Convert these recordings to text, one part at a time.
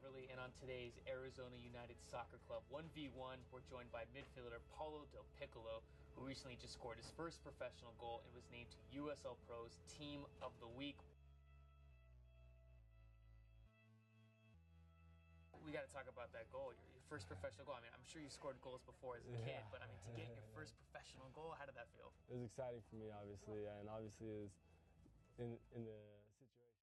Everly, and on today's Arizona United Soccer Club 1v1, we're joined by midfielder Paulo Del Piccolo, who recently just scored his first professional goal and was named to USL Pro's Team of the Week. We got to talk about that goal, your first professional goal. I mean, I'm sure you scored goals before as a kid, but I mean, to get your first professional goal, how did that feel? It was exciting for me, obviously, and obviously it was in the situation.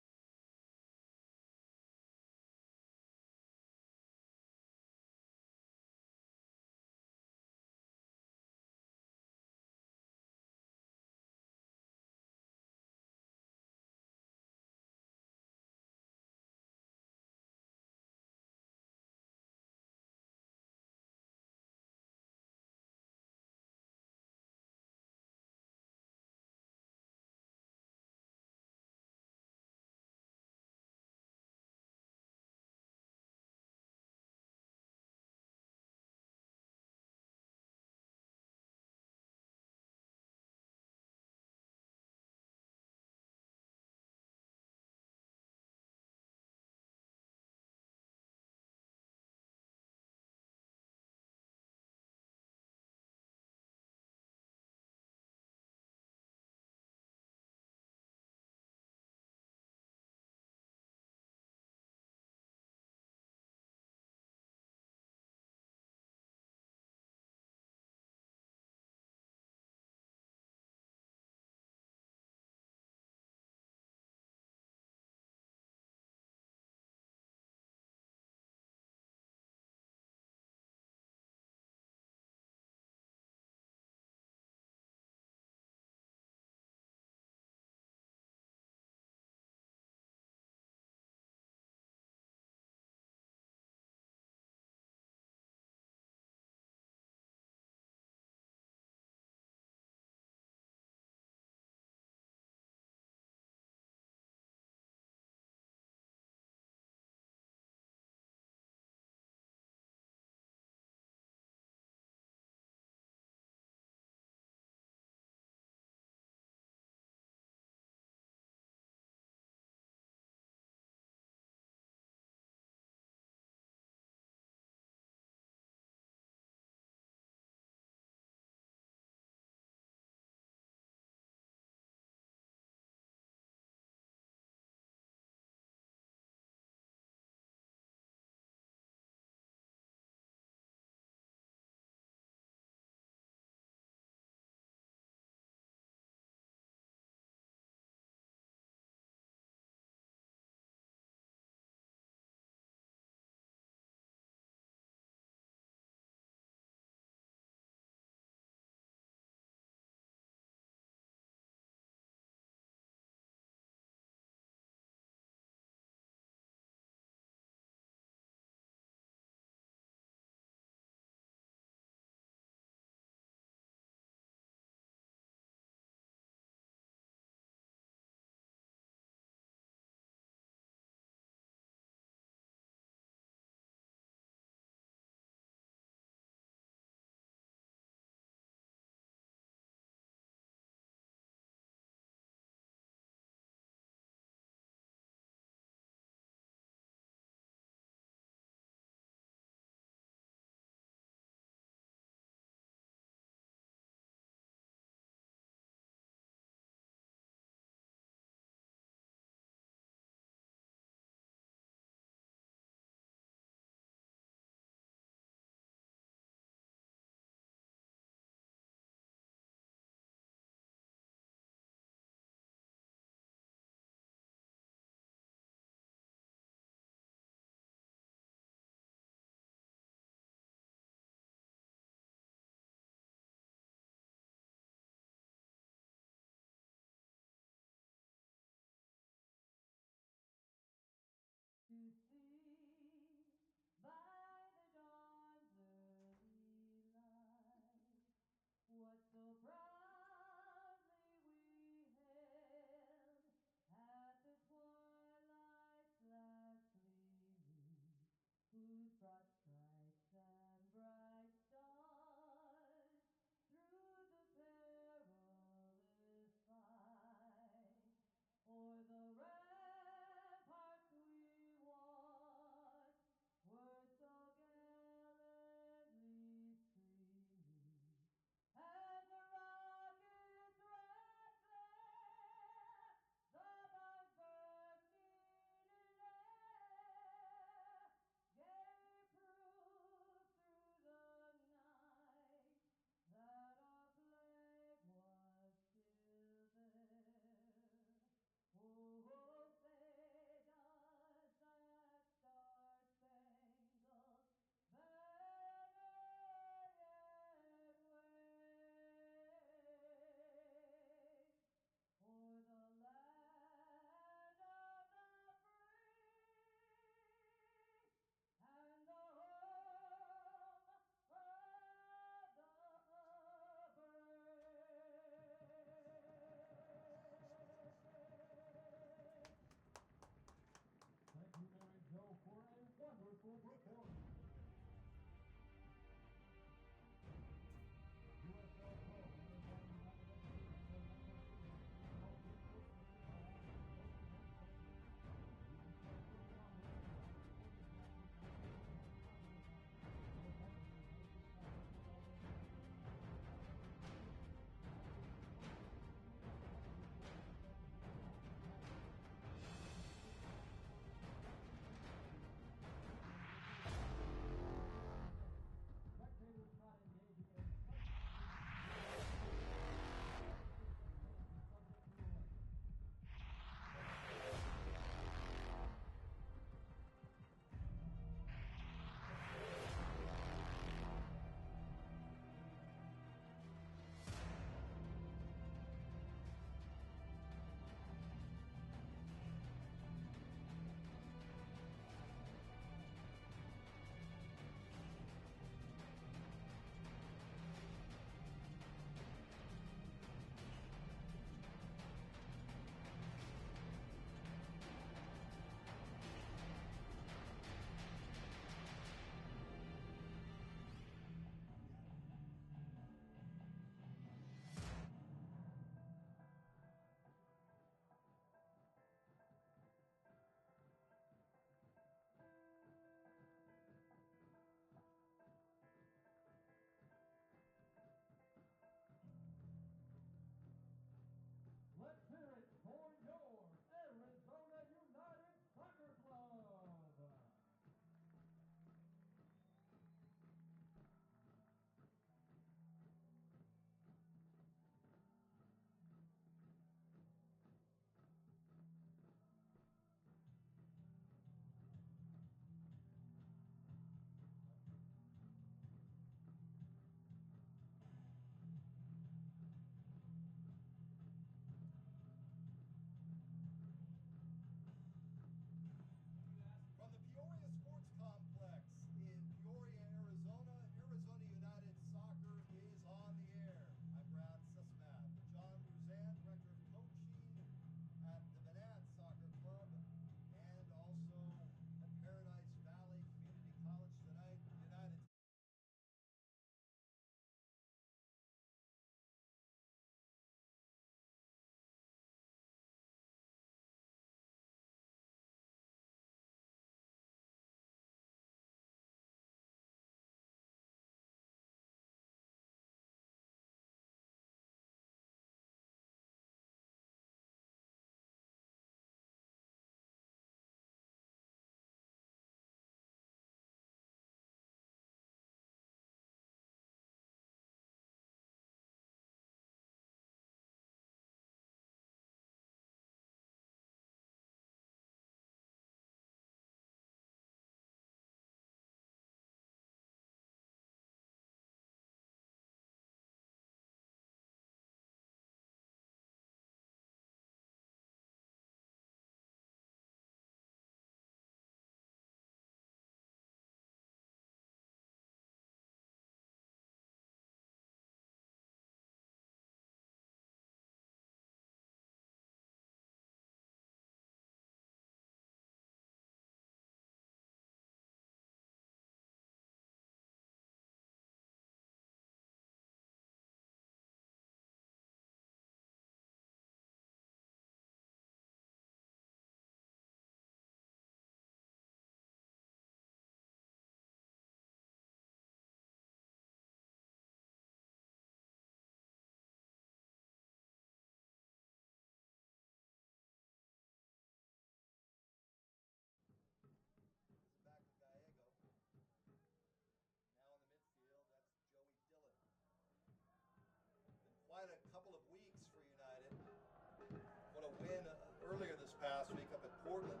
Portland.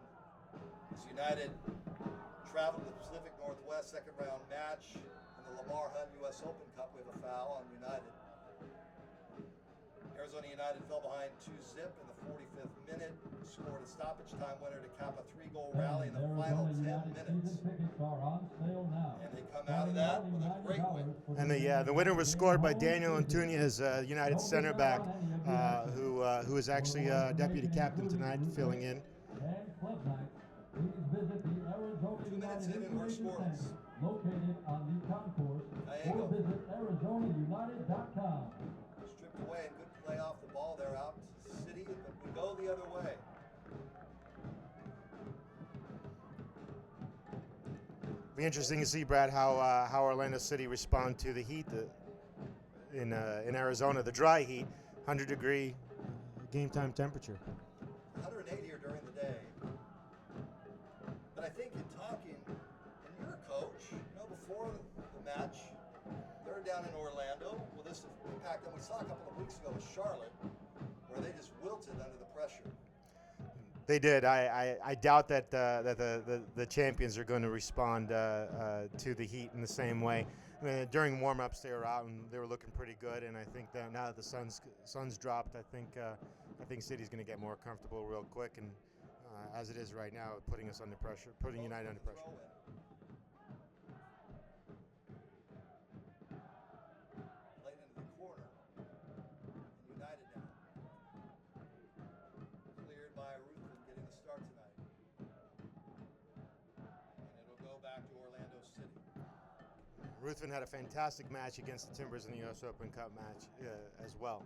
As United traveled to the Pacific Northwest second round match in the Lamar Hunt U.S. Open Cup. We have a foul on United. Arizona United fell behind 2-0 in the 45th minute, scored a stoppage time winner to cap a 3-goal rally in the final 10 minutes. And they come out of that with a great win. And the winner was scored by Daniel Antunes, United center back, who is actually deputy captain tonight, filling in. 2 minutes in and we're scoreless. Located on the concourse, or visit ArizonaUnited.com. Stripped away and good play off the ball there out City, but we go the other way. Be interesting to see, Brad, how Orlando City respond to the heat in Arizona, the dry heat, 100-degree game time temperature. 108 here during the day. But I think in talking, and you're a coach, before the match, they're down in Orlando. Well, this impact that we saw a couple of weeks ago with Charlotte, where they just wilted under the pressure. They did. I doubt that the champions are going to respond to the heat in the same way. I mean, during warm-ups, they were out and they were looking pretty good. And I think that now that the sun's dropped, I think City's going to get more comfortable real quick. And as it is right now, putting us under pressure, putting United under pressure. Played into the corner. United now. Cleared by Ruthven, getting the start tonight. And it'll go back to Orlando City. Ruthven had a fantastic match against the Timbers in the U.S. Open Cup match as well.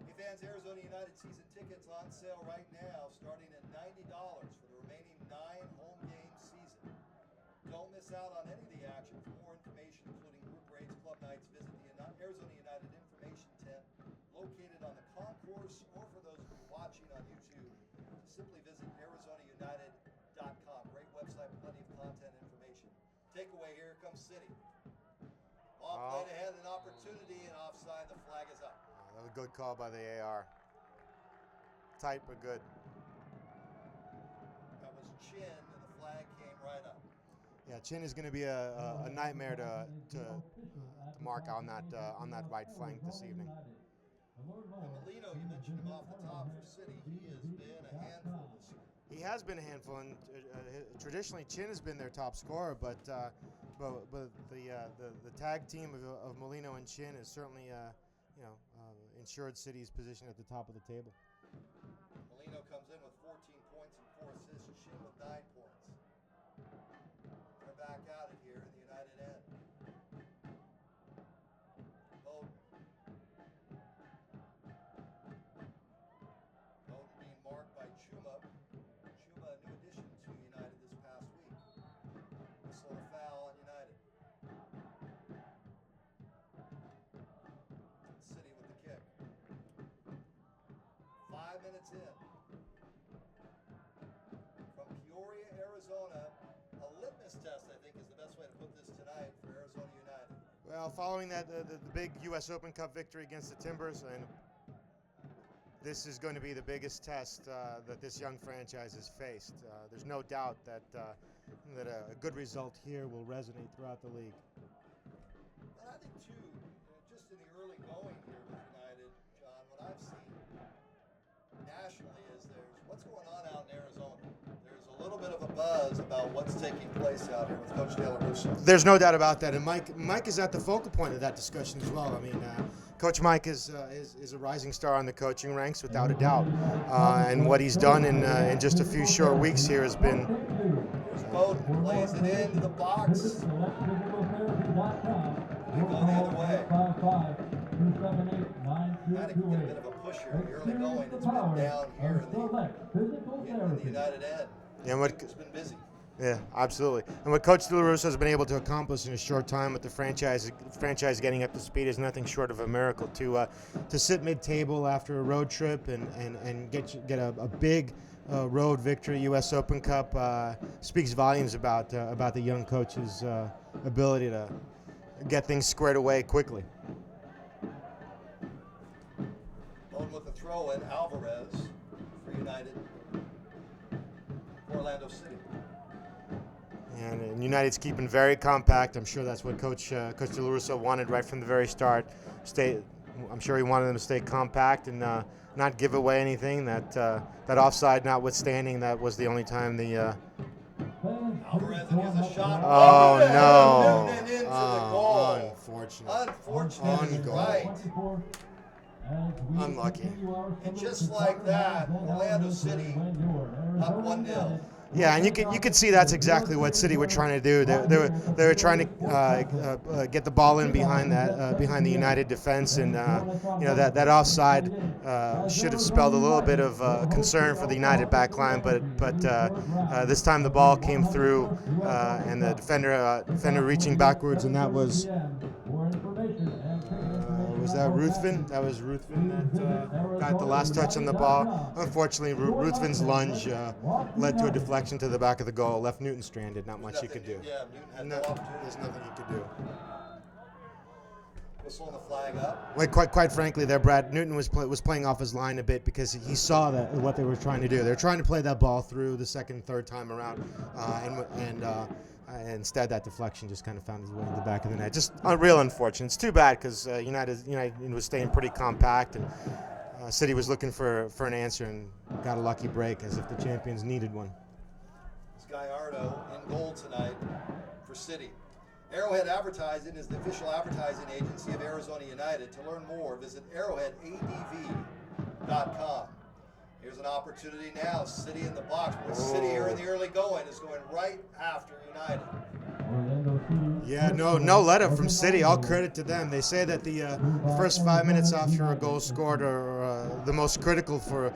Hey fans, Arizona United season tickets on sale right now, starting at $90 for the remaining 9 home game season. Don't miss out on any of the action. For more information, including group rates, club nights, visit the Arizona United information tent located on the concourse, or for those of you watching on YouTube, simply visit ArizonaUnited.com. Great website, plenty of content and information. Takeaway, here comes City. Ball played ahead, an opportunity, and offside. The flag is up. That was a good call by the AR. Tight but good. That was Chin, and the flag came right up. Yeah, Chin is going to be a nightmare to mark on that right flank this evening. And Molino, you mentioned him off the top for City. He has been a handful this year. He has been a handful, and traditionally Chin has been their top scorer, but the tag team of Molino and Chin has certainly ensured City's position at the top of the table. Molino comes in with 14 points and 4 assists. Chin with 9 points. They're back at it here in the United end. Bowden being marked by Chuma. Chuma, a new addition to United this past week. Whistle a foul on United. City with the kick. 5 minutes in. From Peoria, Arizona, a litmus test, I think, is the best way to put this tonight for Arizona United. Well, following that, the big U.S. Open Cup victory against the Timbers, and this is going to be the biggest test that this young franchise has faced. There's no doubt that a good result here will resonate throughout the league. And I think, too, just in the early going here with United, John, what I've seen nationally is what's going on out in Arizona. There's a little bit of a buzz about what's taking place out here with Coach De La Russa. There's no doubt about that, and Mike is at the focal point of that discussion as well. I mean, Coach Mike is a rising star on the coaching ranks, without a doubt, and what he's done in just a few short weeks here has been. Here's Bowden, plays it into the box. They go the other way. United can get a bit of a push here in the early going. It's been down here in the United end. Yeah, It's been busy. Yeah, absolutely. And what Coach De La Russa has been able to accomplish in a short time with the franchise getting up to speed is nothing short of a miracle. To sit mid-table after a road trip and get a big road victory, U.S. Open Cup, speaks volumes about the young coach's ability to get things squared away quickly. Bowden with the throw in, Alvarez for United. Orlando City. And United's keeping very compact. I'm sure that's what Coach De La Russa wanted right from the very start. I'm sure he wanted them to stay compact and not give away anything. That offside notwithstanding, that was the only time the. Alvarez here's a shot. Oh no! Noonan into the goal. Unfortunate. Unfortunate. Right. Unlucky. And just like that, Orlando City up 1-0. Yeah, and you could see that's exactly what City were trying to do. They were trying to get the ball in behind the United defense, and that offside should have spelled a little bit of concern for the United back line. But this time the ball came through, and the defender reaching backwards, and that was. Was that Ruthven? That was Ruthven that got the last touch on the ball. Unfortunately, Ruthven's lunge led to a deflection to the back of the goal, left Newton stranded. Not much he could do. Yeah, Newton had no opportunity. There's nothing he could do. Whistle and the flag up. Wait, quite frankly, there, Brad Newton was playing off his line a bit because he saw that what they were trying to do. They're trying to play that ball through the second, third time around, and instead, that deflection just kind of found its way to the back of the net. Just real unfortunate. It's too bad because United was staying pretty compact, and City was looking for an answer and got a lucky break as if the champions needed one. Gallardo in goal tonight for City. Arrowhead Advertising is the official advertising agency of Arizona United. To learn more, visit arrowheadadv.com. Here's an opportunity now. City in the box. But City here in the early going is going right after United. Yeah, no let up from City. All credit to them. They say that the first 5 minutes after a goal scored are the most critical for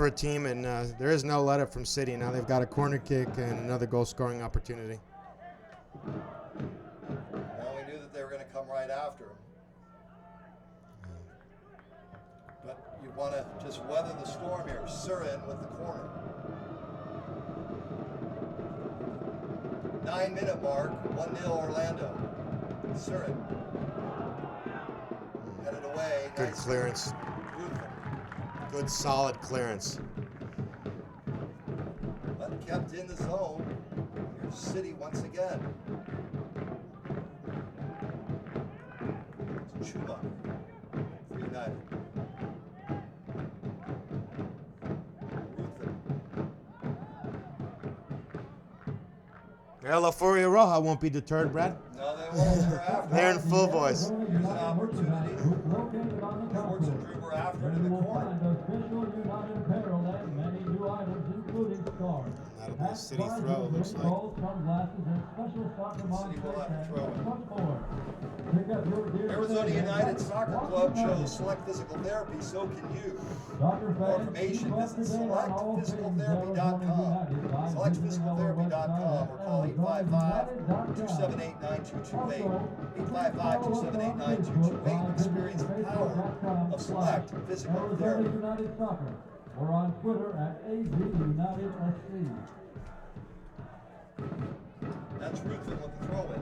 a team, and there is no let up from City. Now they've got a corner kick and another goal scoring opportunity. Well, we knew that they were going to come right after him. But you want to just weather the storm here. Surin with the corner. 9-minute mark, 1-0 Orlando. Surin. Headed away. Good Nice clearance. Good solid clearance. But kept in the zone. Here's City once again. It's Chuma for United. La Furia Roja won't be deterred, Brad. No, they won't. They're after. They're in full voice. Here's an opportunity. Schwartz and Druber after to the corner. That'll be a City throw, it looks like. City will have to throw it. Arizona United Soccer Club chose Select Physical Therapy, so can you. For more information, visit selectphysicaltherapy.com. Selectphysicaltherapy.com or call 855-278-9228. 855-278-9228. Experience the power of Select Physical Therapy. We're on Twitter at AZUnitedSC. That's Ruthven with the throw-in.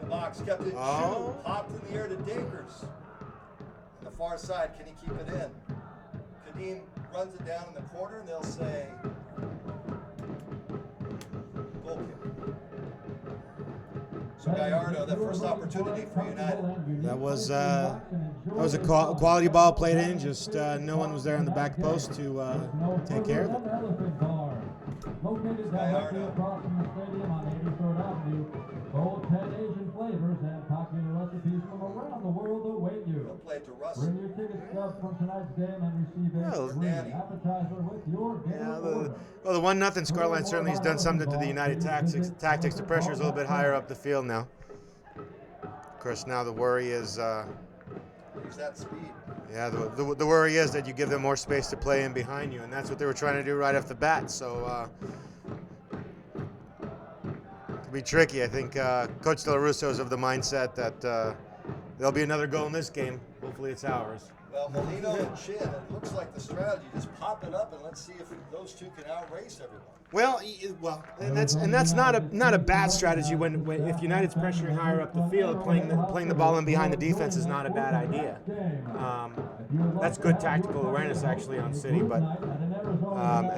The box kept it. Oh. Popped in the air to Dakers. On the far side, can he keep it in? Kadeem runs it down in the corner, and they'll say goal kick. So Gallardo, that first opportunity for United. That was a quality ball played in. Just no one was there in the back post to take care of it. Located directly across from the stadium on 83rd Avenue, both 10 Asian flavors and popular recipes from around the world await you. They'll play to Russ. Bring your ticket stubs from tonight's game and receive a free appetizer with your game order. Well, the 1-0 scoreline certainly has done something to the United tactics. The pressure is a little bit higher up the field now. Of course, now the worry is. Use that speed. Yeah, the worry is that you give them more space to play in behind you, and that's what they were trying to do right off the bat. So it could be tricky. I think Coach De La Russa is of the mindset that there'll be another goal in this game. Hopefully it's ours. Well, Molino and Chin, it looks like the strategy, just pop it up and let's see if those two can outrace everyone. Well, and that's not a bad strategy when if United's pressuring higher up the field, playing the ball in behind the defense is not a bad idea. That's good tactical awareness actually on City, but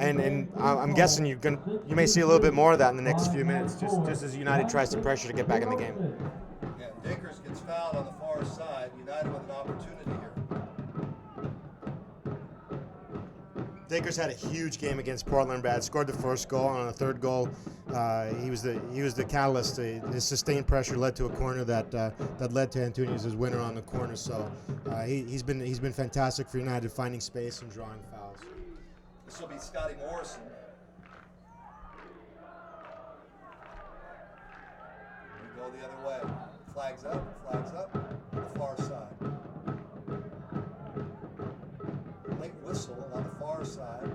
and I'm guessing you may see a little bit more of that in the next few minutes, just as United tries to pressure to get back in the game. Yeah, Dinkers gets fouled on the far side. United with an opportunity here. Dakers had a huge game against Portland. Brad scored the first goal, and on the third goal, he was the catalyst. His sustained pressure led to a corner that led to Antunes' winner on the corner. So he's been fantastic for United, finding space and drawing fouls. This will be Scotty Morrison. We go the other way. Flags up on the far side. Late whistle on the far side.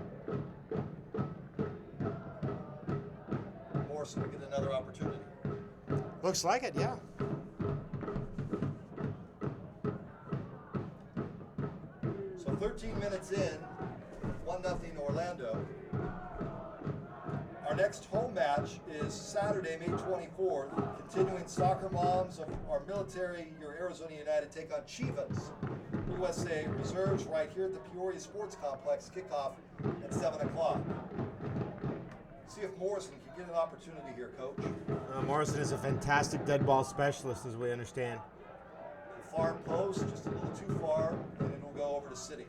Morrison will get another opportunity. Looks like it, yeah. So 13 minutes in, 1-0 Orlando. Our next home match is Saturday, May 24th. Continuing soccer moms of our military, your Arizona United take on Chivas USA Reserves right here at the Peoria Sports Complex. Kickoff at 7 o'clock. See if Morrison can get an opportunity here, Coach. Morrison is a fantastic dead ball specialist, as we understand. The far post, just a little too far, and it will go over to City.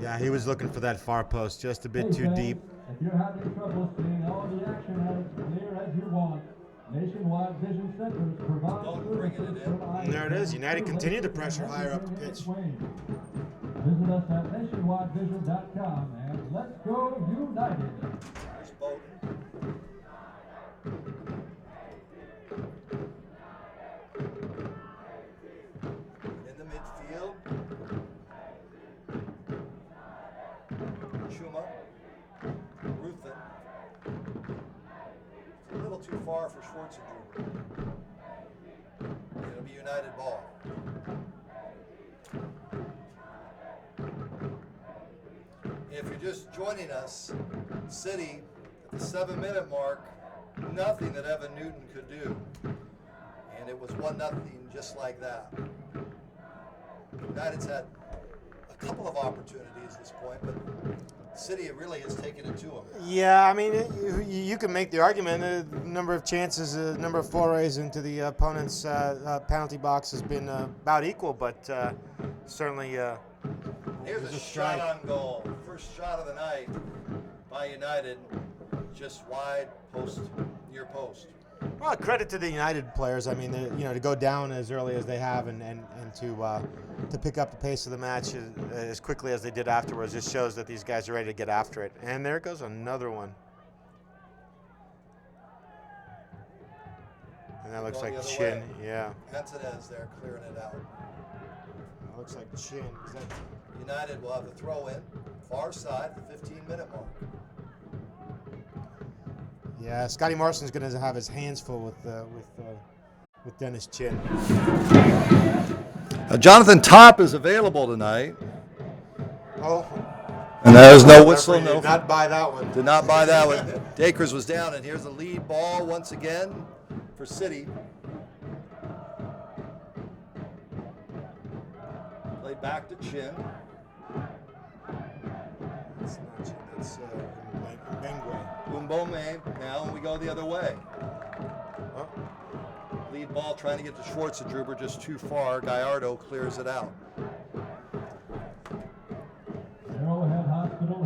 Yeah, he was looking for that far post, just a bit too deep. If you're having trouble seeing all the action as clear as you want, Nationwide Vision Centers provide services from And there it is. United continue to pressure higher up the pitch. Visit us at nationwidevision.com and let's go United. There's Bowden. In the midfield. Chuma. Ruthin. It's a little too far for Schwarzenegger. It'll be United ball. If you're just joining us, City at the 7-minute mark, nothing that Evan Newton could do. And it was 1-0 just like that. United's had a couple of opportunities at this point, but City really has taken it to them. Yeah, I mean, you can make the argument. The number of chances, the number of forays into the opponent's penalty box has been about equal, but certainly. Here's a shot on goal. First shot of the night by United, just wide post, near post. Well, credit to the United players. I mean, to go down as early as they have and to pick up the pace of the match as quickly as they did afterwards just shows that these guys are ready to get after it. And there goes another one. And that looks like Chin. Way. Yeah. Antunes there clearing it out. That looks like Chin. United will have the throw in, far side, the 15-minute mark. Yeah, Scotty Morrison's going to have his hands full with Dennis Chin. Jonathan Topp is available tonight. Oh. And there's no whistle. No. Did not buy that one. Did not buy that one. Dakers was down, and here's the lead ball once again for City. Played back to Chin. That's not Chin. That's Mbengwe. Mbome now, and we go the other way. Oh. Lead ball trying to get to Schwarzenegger, just too far. Gallardo clears it out.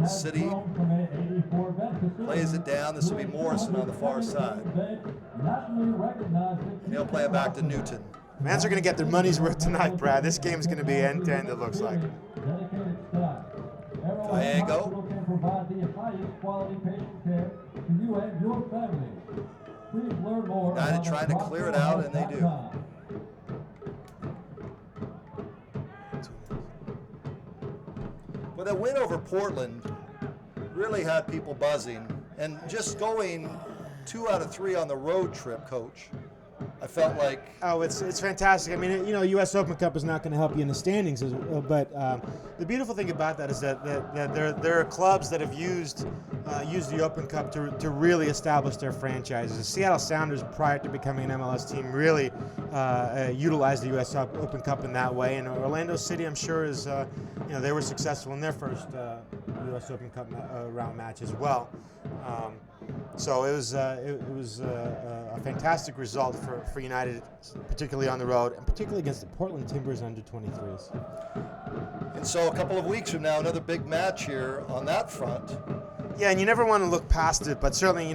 City plays it down. This will be Morrison on the far side. And he'll play it back to Newton. Fans are going to get their money's worth tonight, Brad. This game's going to be end-to-end, it looks like. Gallego. United trying to clear it out, and they do. Well, the win over Portland really had people buzzing, and just going 2 out of 3 on the road trip, Coach. I felt like Oh, it's fantastic. I mean, U.S. Open Cup is not going to help you in the standings, but the beautiful thing about that is that there are clubs that have used the Open Cup to really establish their franchises. The Seattle Sounders, prior to becoming an MLS team, really utilized the U.S. Open Cup in that way. And Orlando City, I'm sure, is they were successful in their first U.S. Open Cup round match as well. So it was a fantastic result for United, particularly on the road, and particularly against the Portland Timbers under 23s. and so a couple of weeks from now, another big match here on that front. Yeah, and you never want to look past it, but certainly, we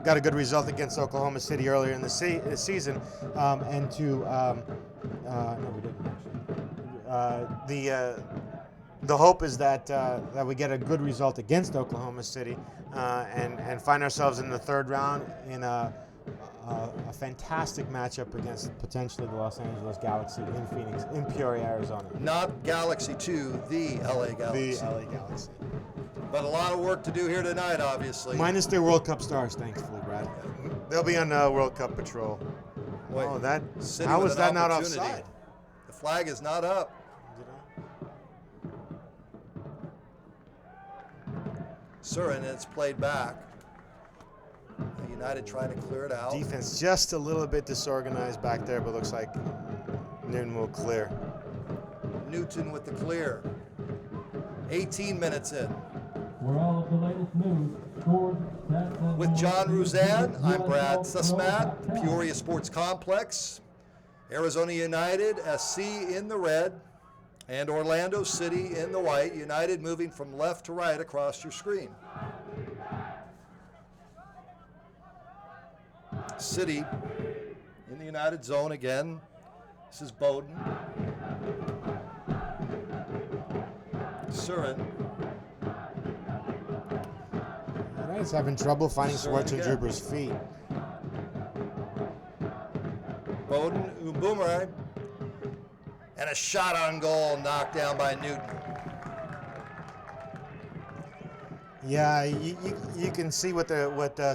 got a good result against Oklahoma City earlier in the season, and to no, we didn't actually. The hope is that we get a good result against Oklahoma City and find ourselves in the third round in a fantastic matchup against potentially the Los Angeles Galaxy in Phoenix, in Peoria, Arizona. Not Galaxy 2, the LA Galaxy. The LA Galaxy. But a lot of work to do here tonight, obviously. Minus their World Cup stars, thankfully, Brad. They'll be on World Cup patrol. Wait, Oh, that City how with was an that not opportunity. offside? The flag is not up. Surin, and it's played back. United trying to clear it out. Defense just a little bit disorganized back there, but looks like Newton will clear. Newton with the clear. 18 minutes in. We're all of the latest news, scores, stats, and With more. John Ruzan, I'm Brad USL Pro Sussmat, Top Peoria Sports Complex, Arizona United SC in the red, and Orlando City in the white. United moving from left to right across your screen. City in the United zone again. This is Bowden. Surin. United's having trouble finding Surin again. Schwarzenegger's feet. Bowden, Boomerang, and a shot on goal knocked down by Newton. Yeah, you can see what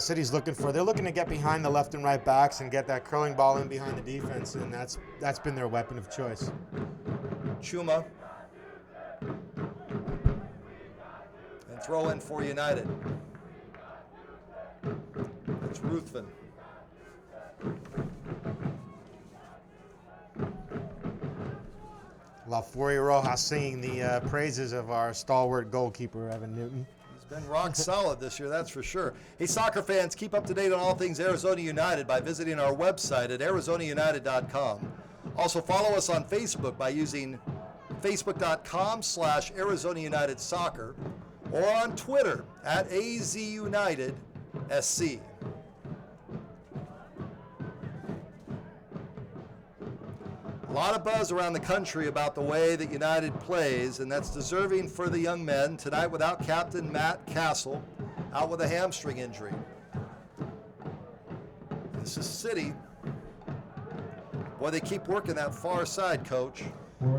City's looking for. They're looking to get behind the left and right backs and get that curling ball in behind the defense, and that's been their weapon of choice. Chuma. And throw in for United. It's Ruthven. La Furia Rojas singing the praises of our stalwart goalkeeper, Evan Newton. He's been rock solid this year, that's for sure. Hey, soccer fans, keep up to date on all things Arizona United by visiting our website at arizonaunited.com. Also, follow us on Facebook by using facebook.com/Arizona United Soccer or on Twitter at AZUnitedSC. A lot of buzz around the country about the way that United plays, and that's deserving for the young men. Tonight without captain Matt Castle, out with a hamstring injury. This is City. Boy, they keep working that far side, Coach.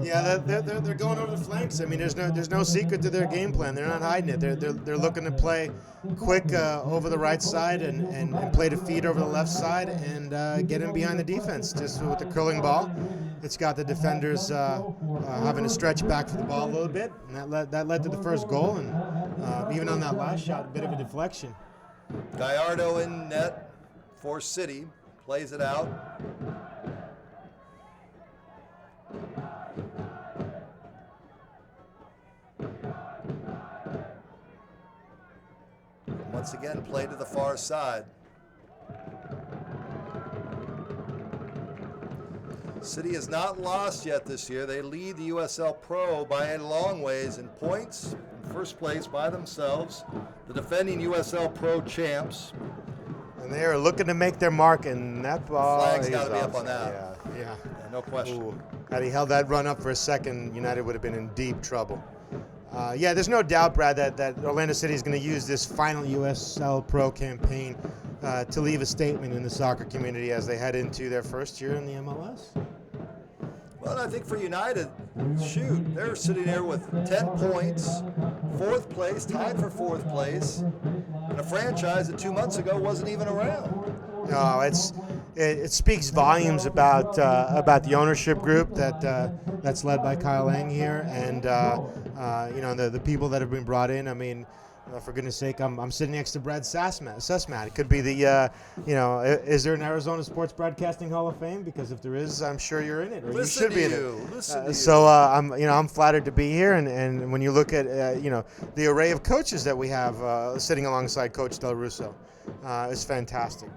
Yeah, they're going over the flanks. I mean, there's no secret to their game plan. They're not hiding it. They're looking to play quick over the right side and play to feed over the left side and get in behind the defense. Just with the curling ball, it's got the defenders having to stretch back for the ball a little bit, and that led to the first goal. And even on that last shot, a bit of a deflection. Gallardo in net for City, plays it out. Once again, play to the far side. City has not lost yet this year. They lead the USL Pro by a long ways in points. In first place by themselves, the defending USL Pro champs. And they are looking to make their mark, and that ball Flag's is got to be up off. on that. Yeah. No question. Ooh. Had he held that run up for a second, United would have been in deep trouble. Yeah, there's no doubt, Brad, that Orlando City is going to use this final USL Pro campaign to leave a statement in the soccer community as they head into their first year in the MLS. Well, I think for United, shoot, they're sitting there with 10 points, fourth place, tied for fourth place, and a franchise that 2 months ago wasn't even around. No, it speaks volumes about the ownership group that's led by Kyle Lang here, and the people that have been brought in. I mean, for goodness sake, I'm sitting next to Brad Sussman. It could be the is there an Arizona Sports Broadcasting Hall of Fame? Because if there is, I'm sure you're in it, or Listen you should be in you. it. Listen to you. So I'm flattered to be here, and when you look at the array of coaches that we have sitting alongside Coach Del Russo. It's fantastic.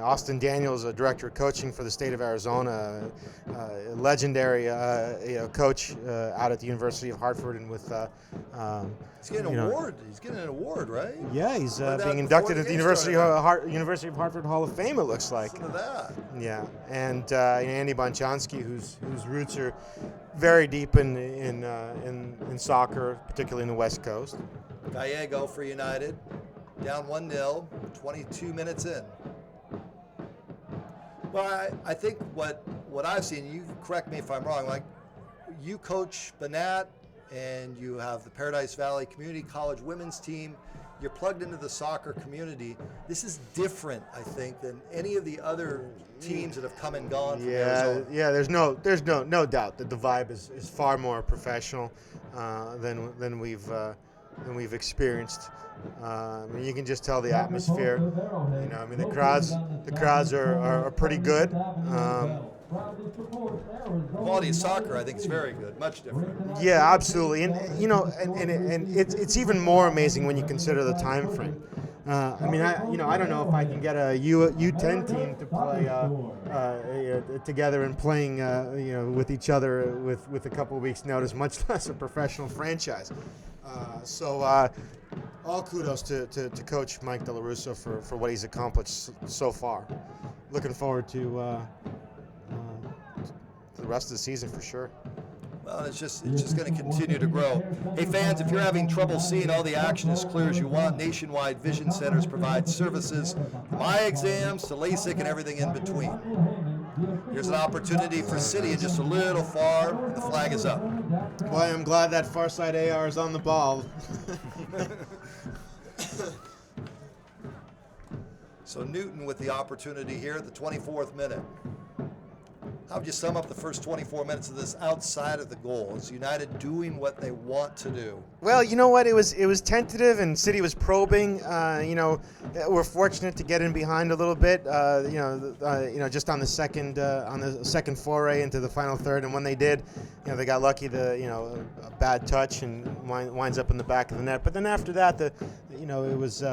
Austin Daniels, a director of coaching for the state of Arizona, legendary coach out at the University of Hartford, and with he's getting an award. He's getting an award, right? Yeah, he's Right being out inducted before at the the University of Hartford Hall of Fame. It looks like. Listen to that. Yeah, and Andy Bonchonsky, whose roots are very deep in soccer, particularly in the West Coast. Gallego for United. Down 1-0, 22 minutes in. Well, I think what I've seen, you correct me if I'm wrong, like you coach Banat and you have the Paradise Valley Community College women's team. You're plugged into the soccer community. This is different, I think, than any of the other teams that have come and gone from Arizona. Yeah. There's no doubt that the vibe is far more professional than we've experienced. You can just tell the atmosphere. The crowds are pretty good. Quality of soccer, I think, is very good, much different. Yeah, absolutely, and it's even more amazing when you consider the time frame. I don't know if I can get a U10 team to play together and playing with each other with a couple of weeks' notice, much less a professional franchise. All kudos to Coach Mike Del Russo for what he's accomplished so far. Looking forward to the rest of the season for sure. Well, it's just going to continue to grow. Hey, fans, if you're having trouble seeing all the action as clear as you want, Nationwide Vision Centers provide services from eye exams to LASIK and everything in between. Here's an opportunity for City, and just a little far, and the flag is up. Boy, I'm glad that far side AR is on the ball. So Newton with the opportunity here at the 24th minute. How would you sum up the first 24 minutes of this outside of the goal? Is United doing what they want to do? Well, you know what? It was tentative, and City was probing. We're fortunate to get in behind a little bit. Just on the second foray into the final third, and when they did, they got lucky. A bad touch and winds up in the back of the net. But then after that, it was.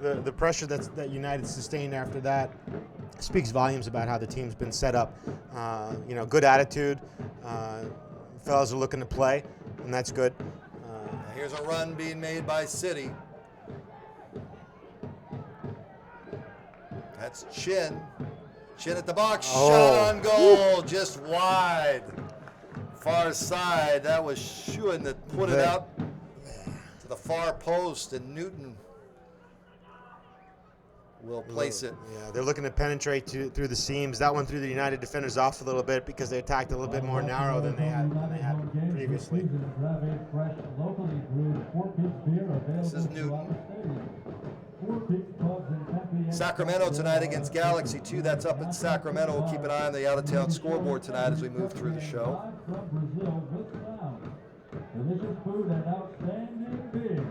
The pressure that United sustained after that speaks volumes about how the team's been set up. Good attitude. Fellas are looking to play, and that's good. Here's a run being made by City. That's Chin. Chin at the box. Shot on goal. Just wide. Far side. That was Schuhen that put it up to the far post, and Newton will place it. Yeah, they're looking to penetrate through the seams. That one threw the United defenders off a little bit because they attacked a little bit more narrow than they had previously. This is Newton. Sacramento tonight against Galaxy 2. That's up in Sacramento. We'll keep an eye on the out-of-town scoreboard tonight as we move through the show. Delicious food and outstanding beer.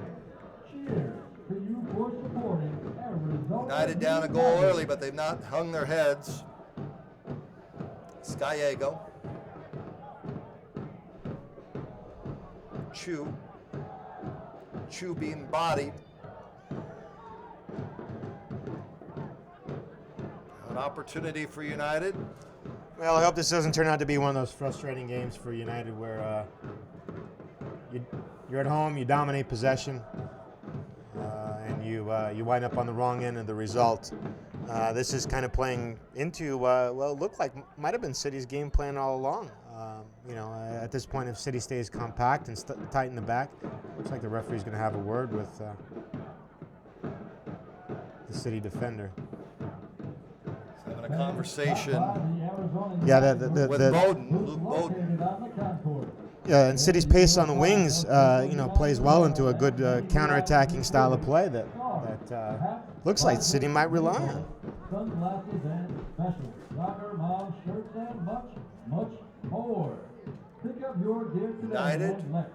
Cheers to you for supporting Arizona. United down a goal early, but they've not hung their heads. Gallego. Chu being bodied. An opportunity for United. Well, I hope this doesn't turn out to be one of those frustrating games for United where you're at home, you dominate possession, and you wind up on the wrong end of the result. This is kind of playing into it looked like might have been City's game plan all along. At this point, if City stays compact and tight in the back, looks like the referee's going to have a word with the City defender. Having a conversation. Yeah, with Bowden, Luke Bowden. Yeah, and City's pace on the wings, plays well into a good counter-attacking style of play that looks like City might rely on. Sunglasses and special soccer mom shirts and much, much more. Pick up your gear today. United. And let's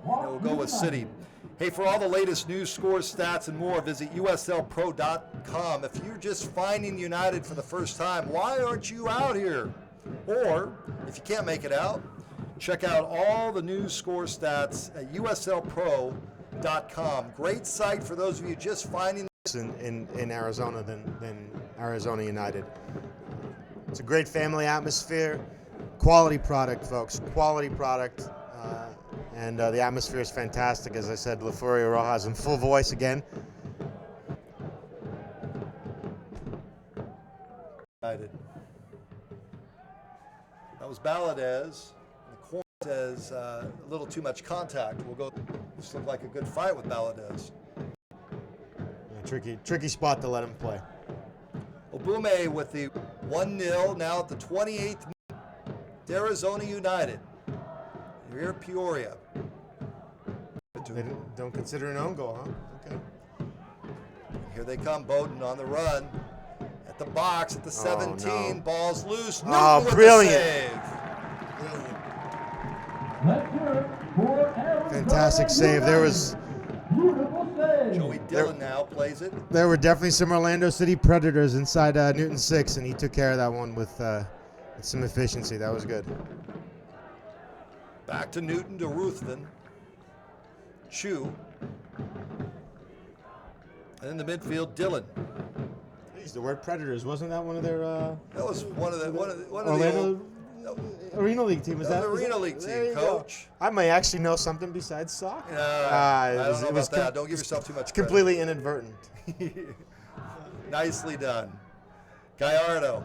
And we'll go with City. Hey, for all the latest news, scores, stats, and more, visit uslpro.com. If you're just finding United for the first time, why aren't you out here? Or, if you can't make it out, check out all the news, scores, stats at uslpro.com. Great site for those of you just finding In Arizona than Arizona United. It's a great family atmosphere. Quality product, folks. Quality product. And the atmosphere is fantastic. As I said, Lufurio Rojas in full voice again. United. That was Valadez. The corner says a little too much contact. We'll go. This looked like a good fight with Valadez. Tricky spot to let him play. Obume with the 1-0 now at the 28th minute. Arizona United. You're here at Peoria. They don't consider an own goal, huh? Okay. Here they come, Bowden on the run. At the box at the 17. No. Ball's loose. Oh, Newton with brilliant. the save. Let's hear it for Arizona Fantastic save. There was Beautiful save. Joey Dillon now plays it. There were definitely some Orlando City Predators inside Newton 6, and he took care of that one with some efficiency. That was good. Back to Newton to Ruthven. Chu. And in the midfield, Dillon. Jeez, the word Predators, wasn't that one of their That was one of the Orlando Arena League team? Was That that was the Arena League there team, you go. Coach. I may actually know something besides soccer. I don't know about that. Don't give yourself too much credit. Completely inadvertent. Nicely done. Gallardo.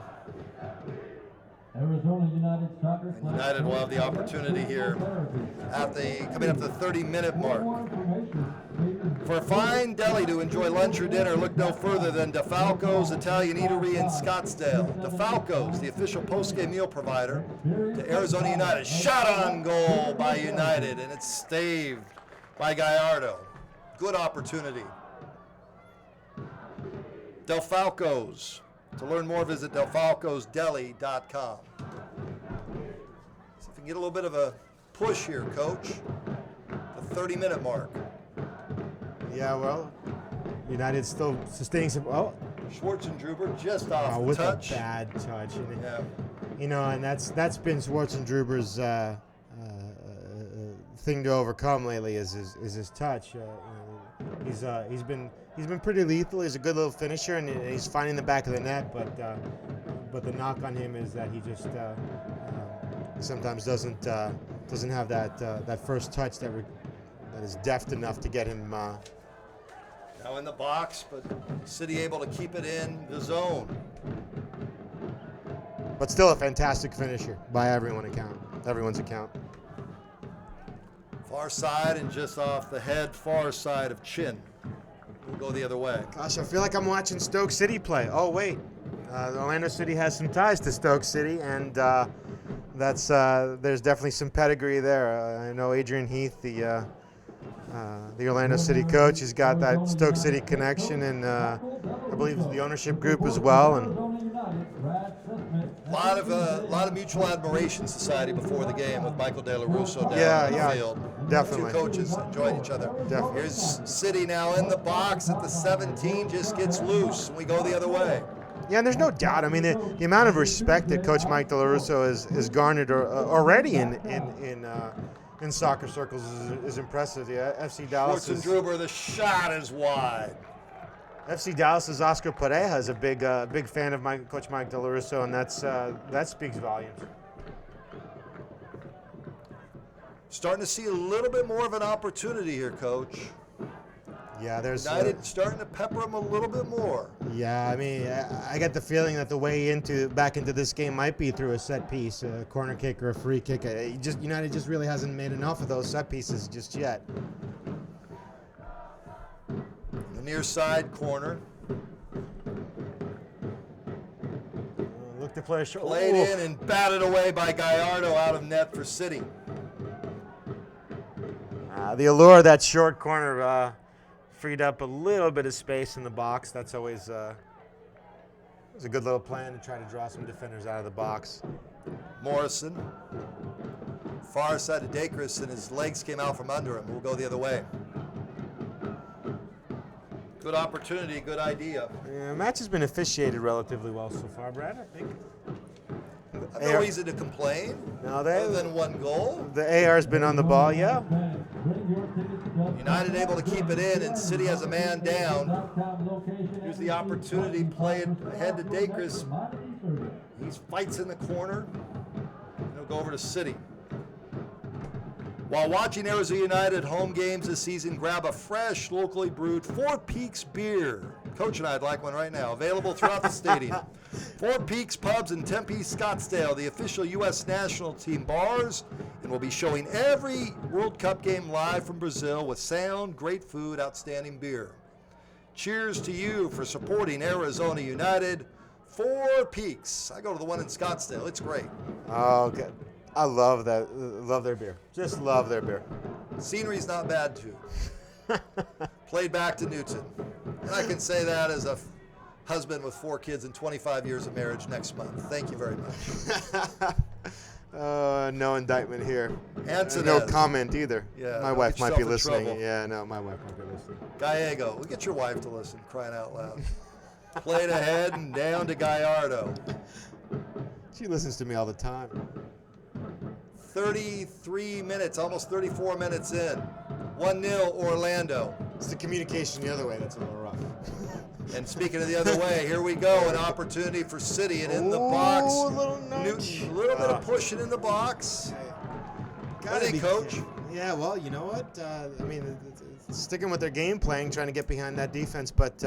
Arizona United Soccer Club. United will have the opportunity here coming up to the 30-minute mark. For a fine deli to enjoy lunch or dinner, look no further than DeFalco's Italian Eatery in Scottsdale. DeFalco's, the official post-game meal provider to Arizona United. Shot on goal by United, and it's staved by Gallardo. Good opportunity. DeFalco's. To learn more, visit delfalcosdeli.com. See if we can get a little bit of a push here, Coach. The 30-minute mark. Yeah, well, United still sustaining some. Oh, Schwartzendruber just off the with touch. a bad touch. And Yeah. You know, and that's been Schwartzendruber's thing to overcome lately is his touch. He's been pretty lethal. He's a good little finisher, and he's finding the back of the net. But the knock on him is that he just sometimes doesn't have that first touch that is deft enough to get him. Now in the box, but City able to keep it in the zone. But still a fantastic finisher by everyone's account. Far side and just off the head, far side of Chin. We'll go the other way. Gosh, I feel like I'm watching Stoke City play. Oh wait, Orlando City has some ties to Stoke City, and there's definitely some pedigree there. I know Adrian Heath, the Orlando City coach, has got that Stoke City connection, and I believe the ownership group as well. And A lot of mutual admiration society before the game with Michael De La Russo down in the field. Definitely. Two coaches enjoying each other. Definitely. Here's City now in the box at the 17, just gets loose, and we go the other way. Yeah, and there's no doubt. I mean, the amount of respect that Coach Mike De La Russo has garnered already in soccer circles is impressive. Yeah, FC Dallas. Schwartzendruber, the shot is wide. FC Dallas's Oscar Pareja is a big fan of Coach Mike De La Russo, and that speaks volumes. Starting to see a little bit more of an opportunity here, Coach. Yeah, there's United starting to pepper them a little bit more. Yeah, I mean, I get the feeling that the way back into this game might be through a set piece, a corner kick or a free kick. United just really hasn't made enough of those set pieces just yet. The near side corner. Look to play a short. Played in and batted away by Gallardo out of net for City. The allure of that short corner freed up a little bit of space in the box. That's always it was a good little plan to try to draw some defenders out of the box. Morrison, far side of Dacres, and his legs came out from under him. We'll go the other way. Good opportunity, good idea. Yeah, match has been officiated relatively well so far, Brad. I think. No reason to complain. No, other than one goal. The AR's been on the ball, yeah. United able to keep it in, and City has a man down. Here's the opportunity, play it ahead to Dacres. He fights in the corner. And he'll go over to City. While watching Arizona United home games this season, grab a fresh, locally brewed Four Peaks beer. Coach and I'd like one right now. Available throughout the stadium. Four Peaks Pubs in Tempe, Scottsdale, the official U.S. national team bars, and we'll be showing every World Cup game live from Brazil with sound, great food, outstanding beer. Cheers to you for supporting Arizona United. Four Peaks. I go to the one in Scottsdale. It's great. Oh, okay. I love that. Love their beer. Just love their beer. Scenery's not bad, too. Played back to Newton. And I can say that as a husband with 4 kids and 25 years of marriage next month. Thank you very much. No indictment here. Antones. No comment either. Yeah, my don't wife get might be yourself in listening. trouble. Yeah, no, my wife might be listening. Gallego. We'll get your wife to listen, crying out loud. Played ahead and down to Gallardo. She listens to me all the time. 33 minutes, almost 34 minutes in. 1-0 Orlando. It's the communication the other way that's a little rough. And speaking of the other way, here we go. An opportunity for City, and in the box. A little nudge. Newton, a little bit of pushing in the box. What do you think, Coach? Yeah, well, you know what? I mean, sticking with their game plan, trying to get behind that defense, but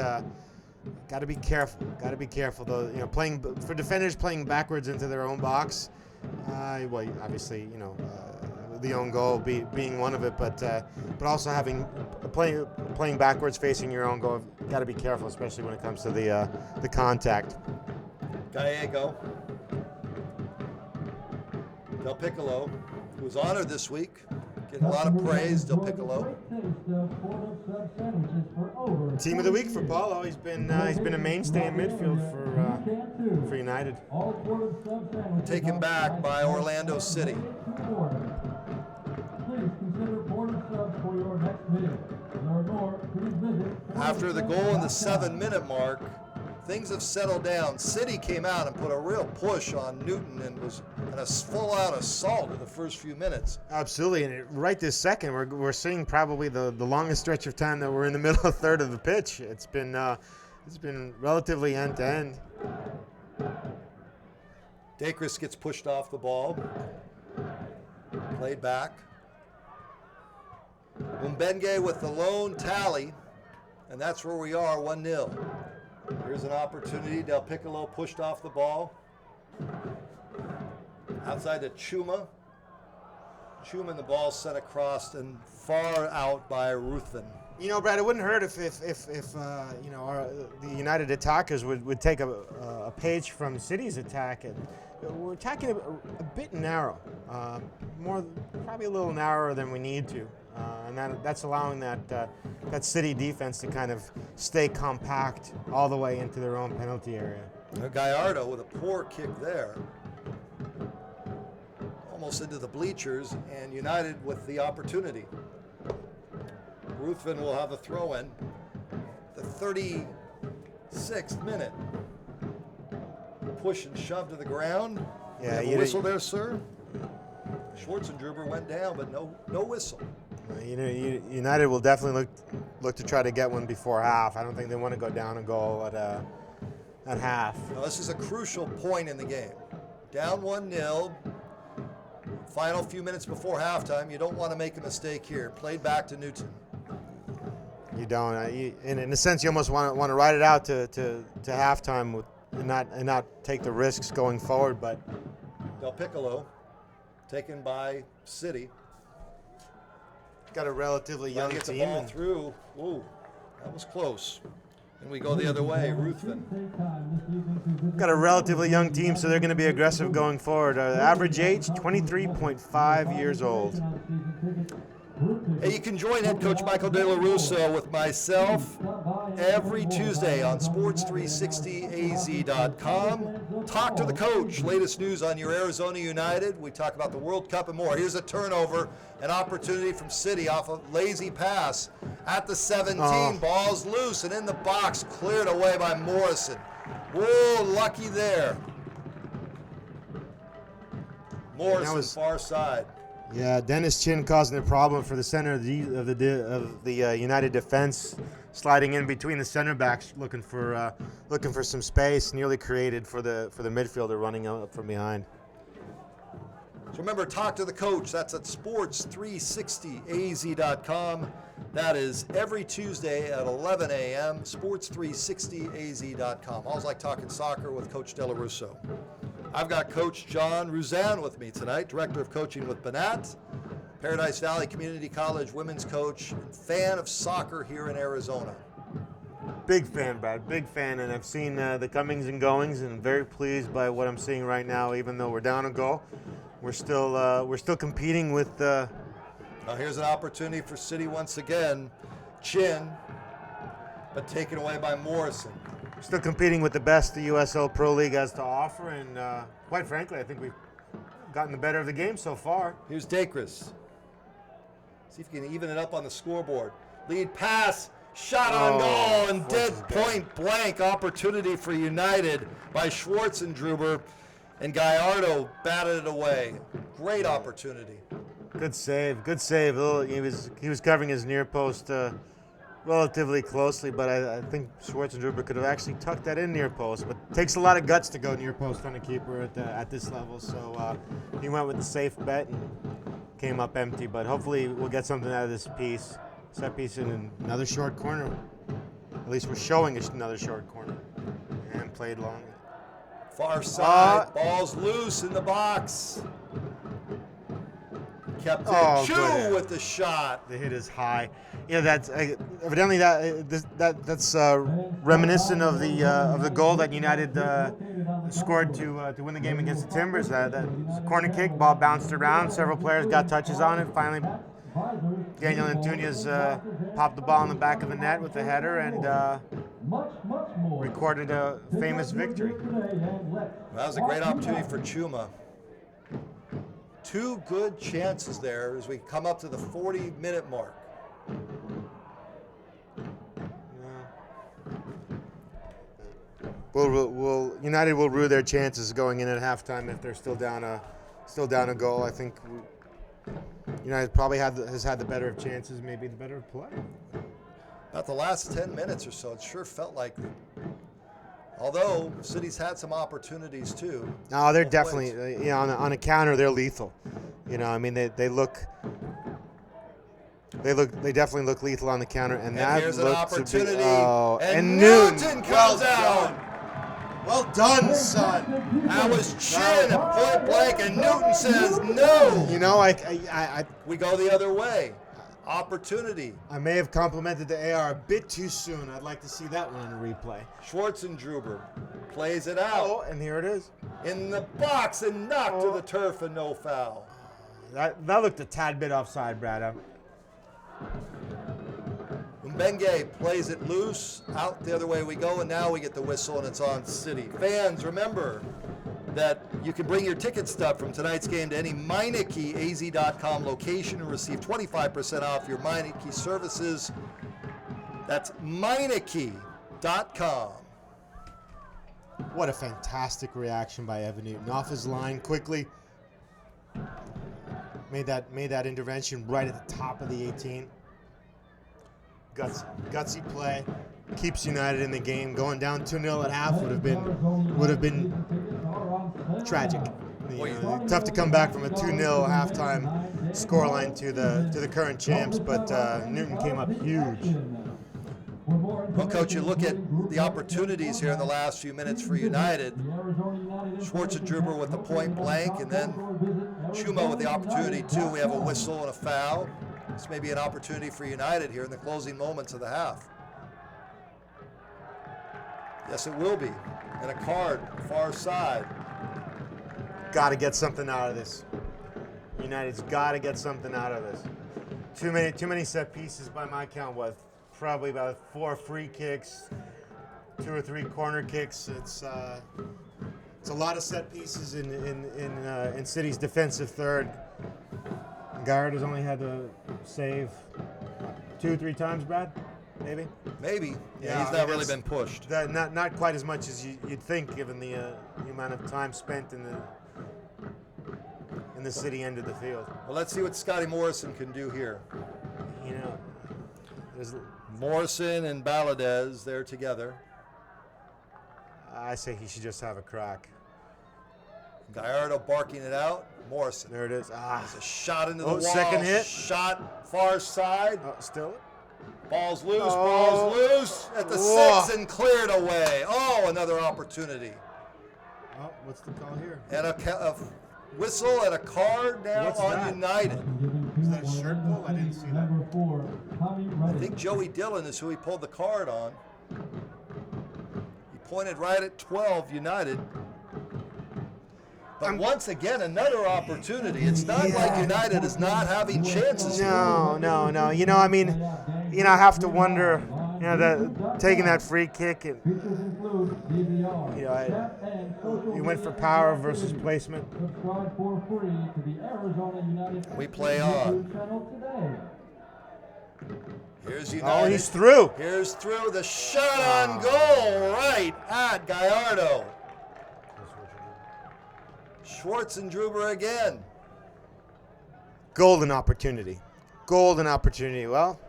got to be careful. Got to be careful, though. You know, playing for defenders playing backwards into their own box. Well, obviously, you know, the own goal being one of it, but also having playing backwards, facing your own goal. Got to be careful, especially when it comes to the contact. Gallego. Del Piccolo, who was honored this week, getting a lot of praise. Del Piccolo. Team of the week for Paulo. He's been a mainstay in midfield for United. Taken back by Orlando City. After the goal in the 7-minute mark, things have settled down. City came out and put a real push on Newton and was in a full-out assault in the first few minutes. Absolutely, and right this second, we're seeing probably the longest stretch of time that we're in the middle third of the pitch. It's been relatively end-to-end. Dacres gets pushed off the ball. Played back. Mbenge with the lone tally, and that's where we are, 1-0. Here's an opportunity. Del Piccolo pushed off the ball. Outside to Chuma. Chuma, and the ball sent across and far out by Ruthven. You know, Brad, it wouldn't hurt if you know, the United attackers would take a page from City's attack. And we're attacking a bit narrow, probably a little narrower than we need to, and that's allowing that City defense to kind of stay compact all the way into their own penalty area. Gallardo with a poor kick there, almost into the bleachers, and United with the opportunity. Ruthven will have a throw-in. The 36th minute. Push and shove to the ground. Yeah, you have a whistle there, sir. Schwarzenegger went down, but no whistle. United will definitely look to try to get one before half. I don't think they want to go down a goal at half. Now, this is a crucial point in the game. Down 1-0. Final few minutes before halftime. You don't want to make a mistake here. Played back to Newton. You don't. In a sense, you almost want to ride it out to halftime and not take the risks going forward. But Del Piccolo, taken by City. Got a relatively young Gets team. the ball through. Ooh, that was close. And we go the other way. Ruthven. Got a relatively young team, so they're going to be aggressive going forward. Average age, 23.5 years old. Hey, you can join head coach Michael De La Russo with myself every Tuesday on sports360az.com. Talk to the coach. Latest news on your Arizona United. We talk about the World Cup and more. Here's a turnover, an opportunity from City off a lazy pass at the 17. Ball's loose and in the box, cleared away by Morrison. Whoa, lucky there. Morrison, far side. Yeah, Dennis Chin causing a problem for the center of the United defense, sliding in between the center backs, looking for some space, nearly created for the midfielder running up from behind. So remember, talk to the coach. That's at sports360az.com. That is every Tuesday at 11 a.m. sports360az.com. Always like talking soccer with Coach De La Russo. I've got Coach John Ruzan with me tonight, Director of Coaching with Banat, Paradise Valley Community College women's coach, and fan of soccer here in Arizona. Big fan, Brad, big fan, and I've seen the comings and goings, and very pleased by what I'm seeing right now. Even though we're down a goal, we're still competing with. Now here's an opportunity for City once again. Chin, but taken away by Morrison. Still competing with the best the USL Pro League has to offer, and quite frankly, I think we've gotten the better of the game so far. Here's Dacres. See if he can even it up on the scoreboard. Lead pass, shot on goal, and dead point blank opportunity for United by Schwartzendruber, and Gallardo batted it away. Great opportunity. Good save, good save. He was covering his near post relatively closely, but I think Schwartzendruber could have actually tucked that in near post, but it takes a lot of guts to go near post on a keeper at this level, so he went with the safe bet and came up empty, but hopefully we'll get something out of this piece. Set piece in another short corner. At least we're showing another short corner. And played long. Far side, ball's loose in the box. Kept it. Chu with the shot. The hit is high. Yeah, that's evidently that's reminiscent of the goal that United scored to win the game against the Timbers. That corner kick, ball bounced around. Several players got touches on it. Finally, Daniel Antunes popped the ball in the back of the net with a header and recorded a famous victory. That was a great opportunity for Chuma. Two good chances there as we come up to the 40-minute mark. United will rue their chances going in at halftime if they're still down a goal. I think United probably has had the better of chances, maybe the better of play. About the last 10 minutes or so, it sure felt like. Although City's had some opportunities too. No, they're definitely on a counter they're lethal. I mean they definitely look lethal on the counter, and that here's an opportunity. And Newton comes out. Well done, son. That was Chin at point blank, and Newton says no. We go the other way. Opportunity. I may have complimented the AR a bit too soon. I'd like to see that one on a replay. Schwartzendruber plays it out. Oh, and here it is. In the box and knocked to the turf and no foul. That looked a tad bit offside, Brad. Mbenge plays it loose. Out the other way we go, and now we get the whistle, and it's on City. Fans, remember that you can bring your ticket stub from tonight's game to any MeinekeAZ.com location and receive 25% off your Meineke services. That's Meineke.com. What a fantastic reaction by Evan Newton. Off his line quickly. Made that intervention right at the top of the 18. Gutsy play. Keeps United in the game. Going down 2-0 at half would have been tragic. Tough to come back from a 2-0 halftime scoreline to the current champs, but Newton came up huge. Well, Coach, you look at the opportunities here in the last few minutes for United. Schwartzendruber with the point blank, and then Chuma with the opportunity too. We have a whistle and a foul. This may be an opportunity for United here in the closing moments of the half. Yes, it will be. And a card, far side. Got to get something out of this. United's got to get something out of this. Too many set pieces by my count. Was probably about 4 free kicks, 2 or 3 corner kicks. It's a lot of set pieces in City's defensive third. Gallardo's only had to save 2 or 3 times, Brad, maybe. Maybe. Yeah, I he's mean, not really it's- been pushed. Not quite as much as you'd think, given the amount of time spent in the City end of the field. Well, let's see what Scotty Morrison can do here. You know, there's. Morrison and Valadez, they're together. I say he should just have a crack. Gallardo barking it out. Morrison. There it is. There's a shot into the wall. Second hit. Shot far side. Still. Ball's loose. Oh. Ball's loose at the Whoa. 6 and cleared away. Oh, another opportunity. Oh, what's the call here? And a whistle and a card now What's on that? United. Is that a shirt pull? I didn't see that. Number 4, Tommy I Reddick. think Joey Dillon is who he pulled the card on. He pointed right at 12 United. But once again, another opportunity. It's not like United is not having chances here. No. You know, I mean, I have to wonder, taking that free kick, and Features include DVR, chat, and social you went for media power and versus activities. placement. Subscribe for free to the Arizona United We play YouTube on. channel today. Here's Oh, United. he's through. Here's through the shot on goal right at Gallardo. Schwartzendruber again. Golden opportunity. Well,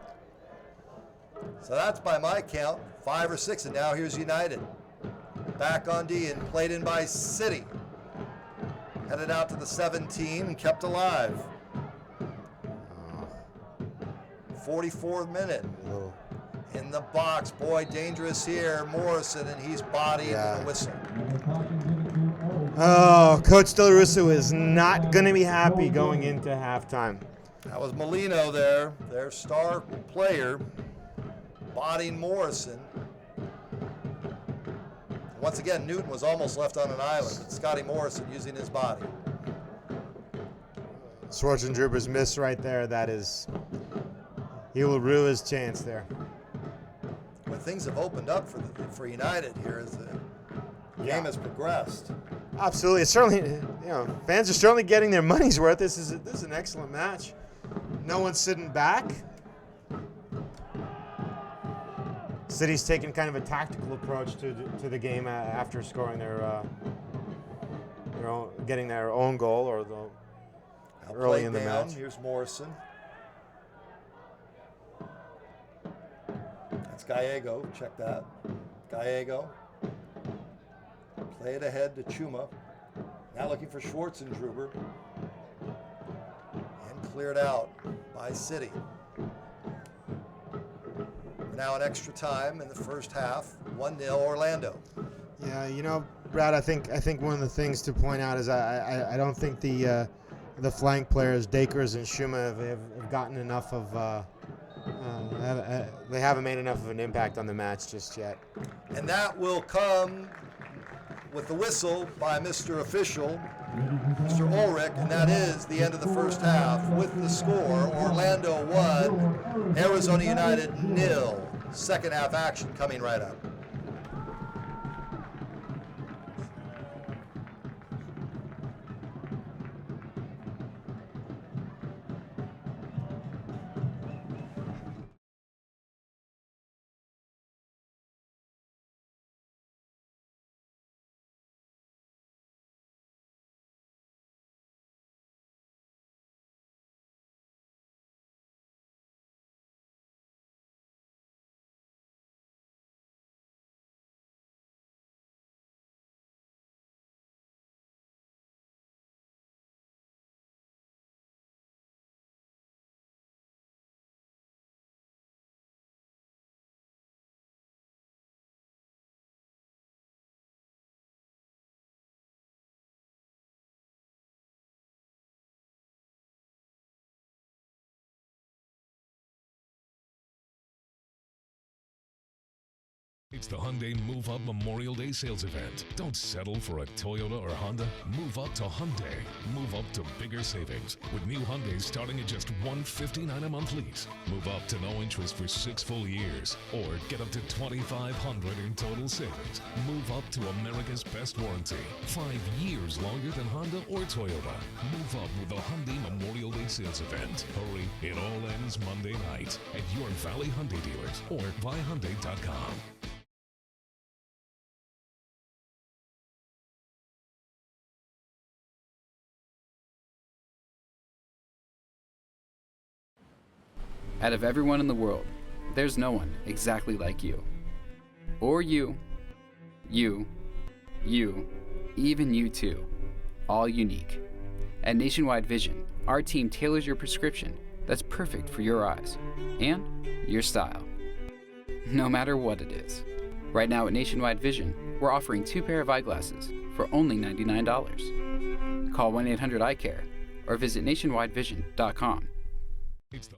So that's by my count, 5 or 6, and now here's United. Back on D and played in by City. Headed out to the 17 and kept alive. 44th minute. In the box, boy, dangerous here. Morrison, and he's bodying Yeah. the whistle. And the caution given to Eric. oh, Coach Del Russo is not going to be happy going into halftime. That was Molino there, their star player, bodying Morrison. Once again, Newton was almost left on an island. Scotty Morrison using his body. Schwartzendruber's miss right there. That is, he will rue his chance there. When things have opened up for United here as the game has progressed. Absolutely, it's certainly, fans are certainly getting their money's worth. This is an excellent match. No one's sitting back. City's taking kind of a tactical approach to the game after scoring getting their own goal or Now early played in the down. match. Here's Morrison. That's Gallego. Check that. Gallego. Play it ahead to Chuma. Now looking for Schwartzendruber. And cleared out by City. Now in extra time in the first half. 1-0 Orlando. Yeah, Brad, I think one of the things to point out is I don't think the flank players, Dakers and Schuma, have gotten enough of. They haven't made enough of an impact on the match just yet. And that will come with the whistle by Mr. Official, Mr. Ulrich, and that is the end of the first half. With the score, Orlando 1, Arizona United 0. Second half action coming right up. It's the Hyundai Move Up Memorial Day sales event. Don't settle for a Toyota or Honda. Move up to Hyundai. Move up to bigger savings with new Hyundais starting at just $159 a month lease. Move up to no interest for 6 full years or get up to $2,500 in total savings. Move up to America's best warranty. 5 years longer than Honda or Toyota. Move up with the Hyundai Memorial Day sales event. Hurry, it all ends Monday night at your Valley Hyundai dealers or buyhyundai.com. Out of everyone in the world, there's no one exactly like you. Or you, even you too. All unique. At Nationwide Vision, our team tailors your prescription that's perfect for your eyes and your style. No matter what it is. Right now at Nationwide Vision, we're offering 2 pair of eyeglasses for only $99. Call 1-800-EYECARE or visit nationwidevision.com. It's the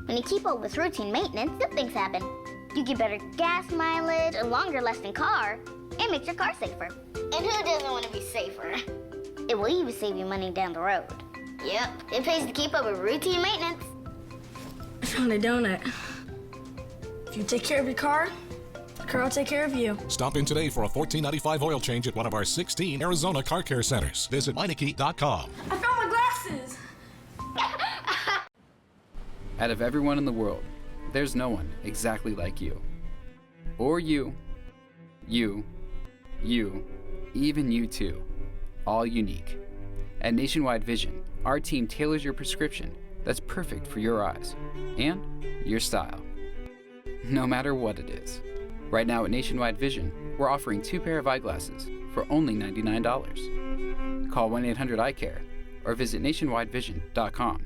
When you keep up with routine maintenance, good things happen. You get better gas mileage, a longer lasting car, and makes your car safer. And who doesn't want to be safer? It will even save you money down the road. Yep, it pays to keep up with routine maintenance. I found a donut. If you take care of your car, the car will take care of you. Stop in today for a $14.95 oil change at one of our 16 Arizona car care centers. Visit Meineke.com. I found my glasses! Out of everyone in the world, there's no one exactly like you. Or you, even you too. All unique. At Nationwide Vision, our team tailors your prescription that's perfect for your eyes and your style. No matter what it is. Right now at Nationwide Vision, we're offering 2 pair of eyeglasses for only $99. Call 1-800-EYECARE or visit nationwidevision.com.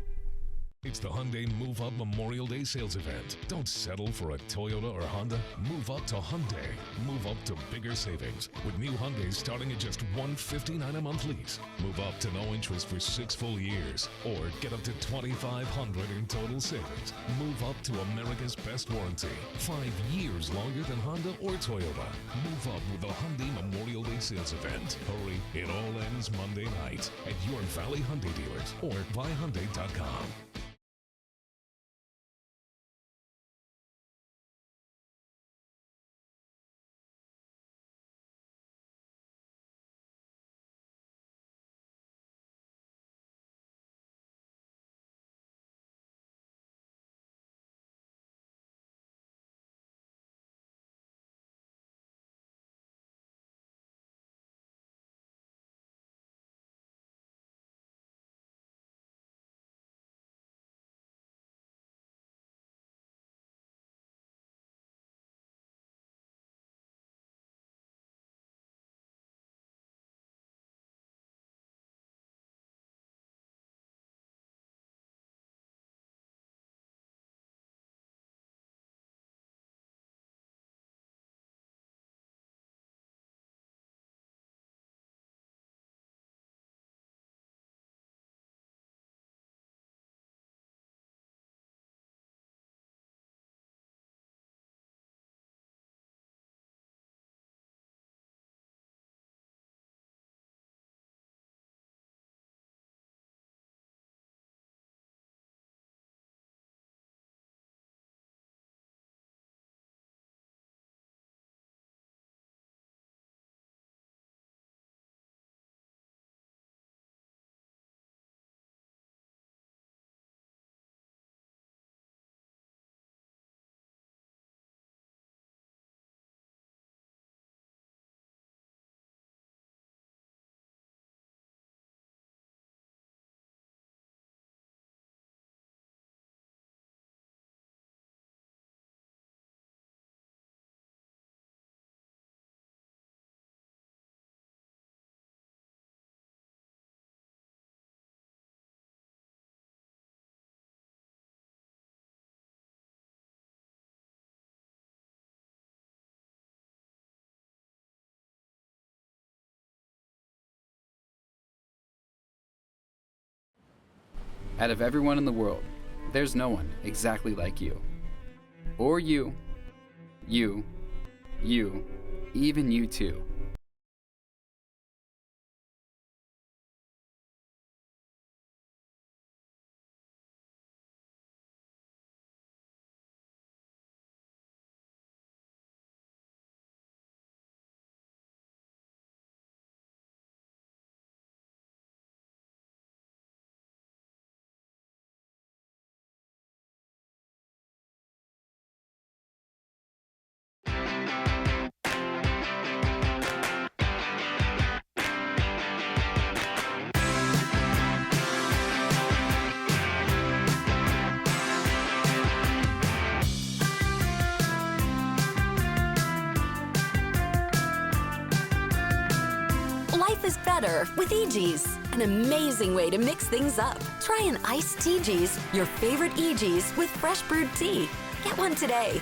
It's the Hyundai Move Up Memorial Day sales event. Don't settle for a Toyota or Honda. Move up to Hyundai. Move up to bigger savings with new Hyundais starting at just $159 a month lease. Move up to no interest for 6 full years or get up to $2,500 in total savings. Move up to America's best warranty. 5 years longer than Honda or Toyota. Move up with the Hyundai Memorial Day sales event. Hurry, it all ends Monday night at your Valley Hyundai dealers or buyhyundai.com. Out of everyone in the world, there's no one exactly like you. Or you, even you too. Life is better with EG's, an amazing way to mix things up. Try an iced TG's, your favorite EG's with fresh brewed tea. Get one today.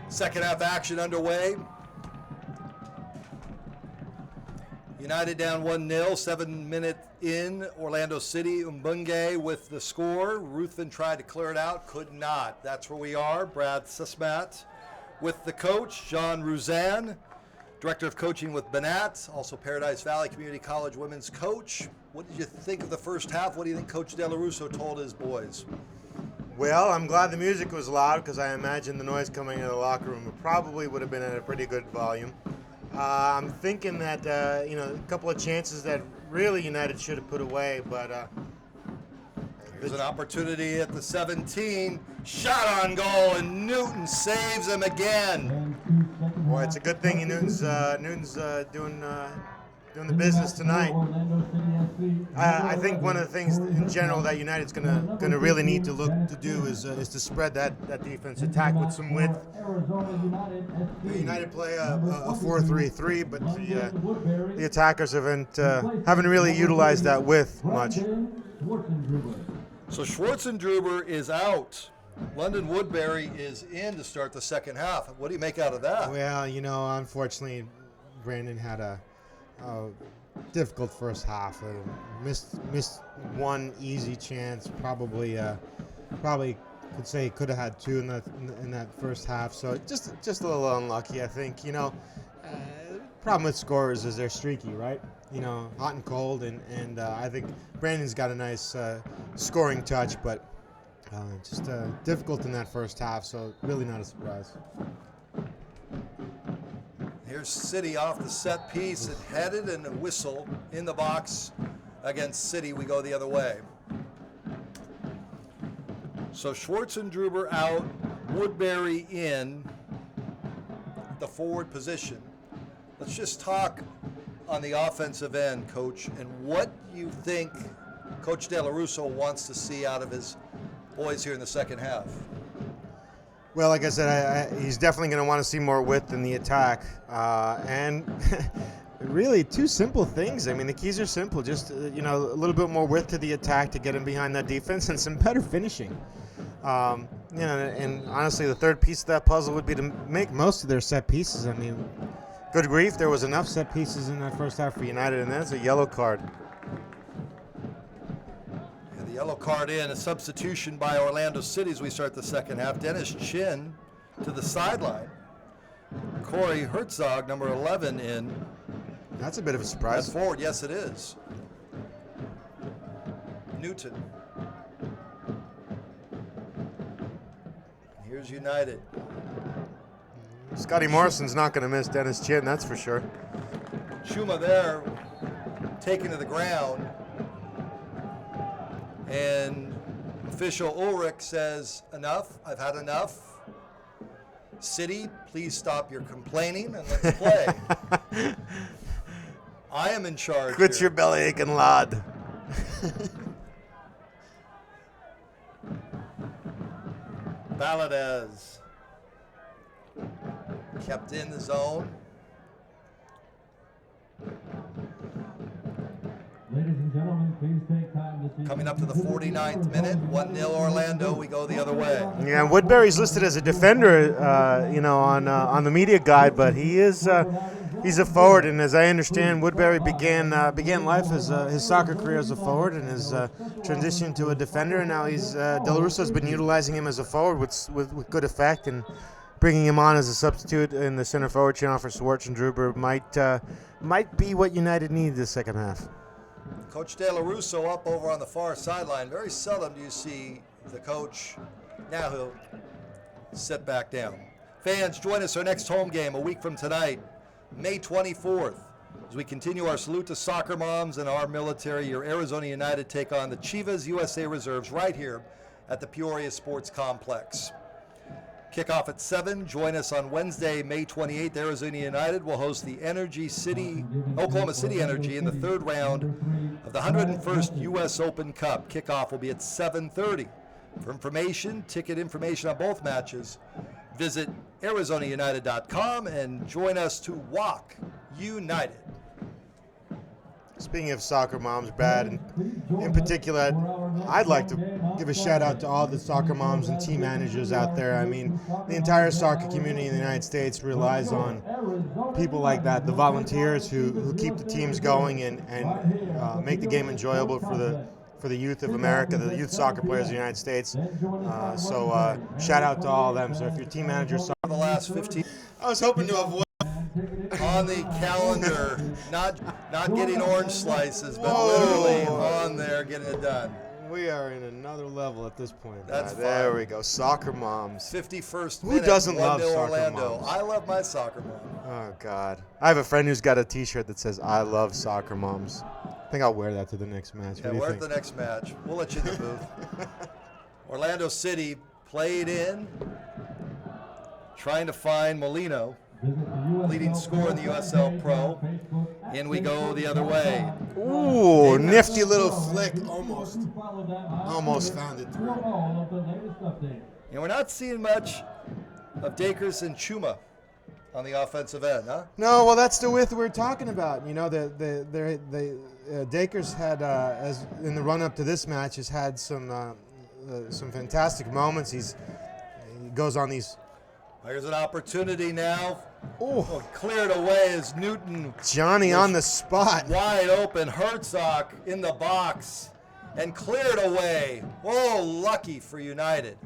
Second half action underway. United down 1-0, 7 minutes in. Orlando City, Mbunge with the score. Ruthven tried to clear it out, could not. That's where we are. Brad Susmat with the coach, John Ruzan, Director of Coaching with Banat, also Paradise Valley Community College women's coach. What did you think of the first half? What do you think Coach De La Russo told his boys? Well, I'm glad the music was loud because I imagine the noise coming out of the locker room probably would have been at a pretty good volume. I'm thinking that, a couple of chances that really United should have put away, but... There's an opportunity at the 17. Shot on goal, and Newton saves him again. Boy, it's a good thing Newton's doing the business tonight. I think one of the things in general that United's gonna really need to look to do is to spread that defense, attack with some width. United play a 4-3-3, but the attackers haven't really utilized that width much. So Schwartzendruber is out. London Woodbury is in to start the second half. What do you make out of that? Well, unfortunately, Brandon had a difficult first half. Missed one easy chance. Probably could say he could have had two in that first half. So just a little unlucky, I think. Problem with scorers is they're streaky, right? Hot and cold, and I think Brandon's got a nice scoring touch, but just difficult in that first half, so really not a surprise. Here's City off the set piece. It headed and a whistle in the box against City. We go the other way. So Schwartzendruber out, Woodbury in the forward position. Let's just talk on the offensive end, Coach, and what you think Coach De La Russo wants to see out of his boys here in the second half. Well, like I said, he's definitely going to want to see more width in the attack. And really, two simple things. I mean, the keys are simple. Just, a little bit more width to the attack to get him behind that defense and some better finishing. And honestly, the third piece of that puzzle would be to make most of their set pieces. I mean, good grief, there was enough set pieces in that first half for United, and that's a yellow card. And the yellow card in, a substitution by Orlando City as we start the second half. Dennis Chin to the sideline. Corey Herzog, number 11, in. That's a bit of a surprise. That's forward, yes it is. Newton. Here's United. Scotty Morrison's not going to miss Dennis Chin, that's for sure. Schuma there, taken to the ground. And official Ulrich says, enough, I've had enough. City, please stop your complaining and let's play. I am in charge. Quit here. your belly aching, lad. Valadez kept in the zone. Ladies and gentlemen, please take time to see. Coming up to the 49th minute, 1-0 Orlando. We go the other way. Yeah, Woodbury's listed as a defender, on the media guide, but he's a forward, and as I understand, Woodbury began life as his soccer career as a forward, and has transitioned to a defender, and now De La Russo's been utilizing him as a forward with good effect, and bringing him on as a substitute in the center forward channel for Schwartzendruber might be what United needed this second half. Coach De La Russo up over on the far sideline. Very seldom do you see the coach. Now he'll sit back down. Fans, join us our next home game a week from tonight, May 24th, as we continue our salute to soccer moms and our military. Your Arizona United take on the Chivas USA Reserves right here at the Peoria Sports Complex. Kickoff at 7. Join us on Wednesday, May 28th. Arizona United will host the Oklahoma City Energy in the third round of the 101st U.S. Open Cup. Kickoff will be at 7:30. For information, ticket information on both matches, visit ArizonaUnited.com and join us to walk United. Speaking of soccer moms, Brad, and in particular, I'd like to give a shout out to all the soccer moms and team managers out there. I mean, the entire soccer community in the United States relies on people like that, the volunteers who keep the teams going and make the game enjoyable for the youth of America, the youth soccer players of the United States. So shout out to all of them. So if your team manager saw the last 15, I was hoping to avoid on the calendar, not getting orange slices, but literally on there getting it done. We are in another level at this point. That's there fine. we go. Soccer moms. 51st Who minute. doesn't 1-0 love soccer Orlando. moms? I love my soccer mom. Oh God. I have a friend who's got a T-shirt that says "I love soccer moms." I think I'll wear that to the next match. Yeah, what do you we're think? at the next match. We'll let you in the booth. Orlando City played in, trying to find Molino, leading scorer in the USL Pro. In we go the other way. Ooh, nifty little flick. Almost found it through. And we're not seeing much of Dakers and Chuma on the offensive end, huh? No, well, that's the width we're talking about. You know, Dakers had, as in the run-up to this match, has had some fantastic moments. He goes on these. Here's an opportunity now. Oh, cleared away as Newton. Johnny on the spot. Wide open. Herzog in the box and cleared away. Oh, lucky for United.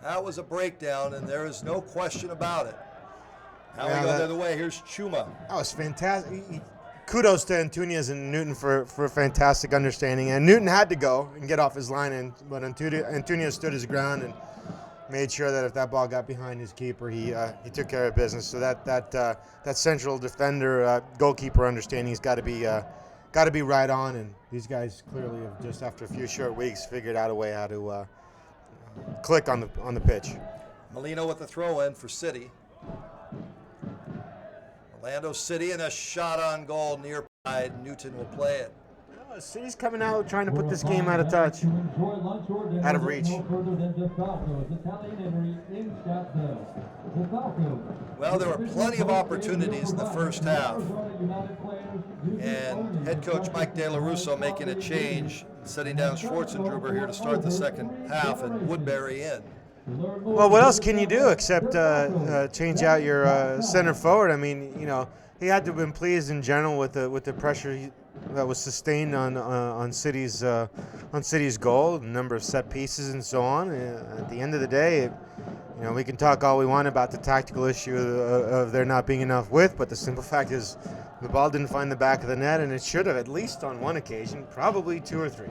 That was a breakdown, and there is no question about it. Now we go the other way. Here's Chuma. That was fantastic. Kudos to Antunes and Newton for fantastic understanding. And Newton had to go and get off his line, but Antunes stood his ground and made sure that if that ball got behind his keeper, he took care of business. So that central defender goalkeeper understanding has got to be right on. And these guys clearly have just after a few short weeks figured out a way how to click on the pitch. Molino with the throw in for City. Orlando City and a shot on goal near side. Newton will play it. City's coming out trying to put this game out of touch, out of reach. Well, there were plenty of opportunities in the first half, and head coach Mike De La Russo making a change, setting down Schwarzenegger here to start the second half, and Woodbury in. Well, what else can you do except change out your center forward? I mean, you know, he had to have been pleased in general with the pressure that was sustained on City's goal, the number of set pieces and so on. At the end of the day, you know, we can talk all we want about the tactical issue of there not being enough width, but the simple fact is the ball didn't find the back of the net, and it should have at least on one occasion, probably two or three.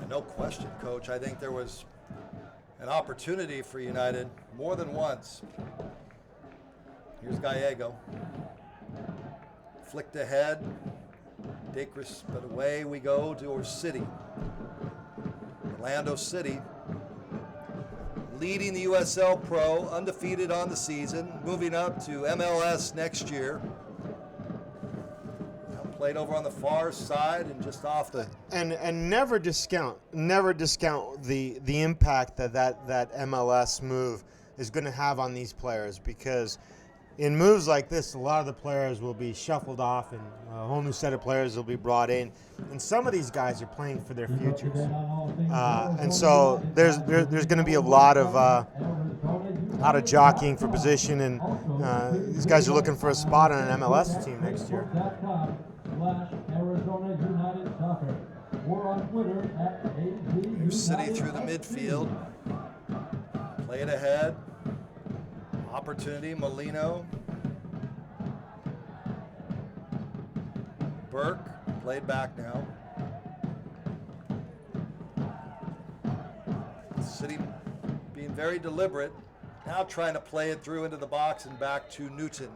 No question, Coach. I think there was an opportunity for United more than once. Here's Gallego. Flicked ahead. Dakris, but away we go to our City. Orlando City leading the USL Pro, undefeated on the season, moving up to MLS next year. Now played over on the far side and just off the... And never discount the impact that MLS move is going to have on these players, because in moves like this, a lot of the players will be shuffled off and a whole new set of players will be brought in. And some of these guys are playing for their futures. And so there's going to be a lot of jockeying for position, and these guys are looking for a spot on an MLS team next year. Here's City through the midfield. Play it ahead. Opportunity, Molino. Burke, played back now. City being very deliberate, now trying to play it through into the box and back to Newton.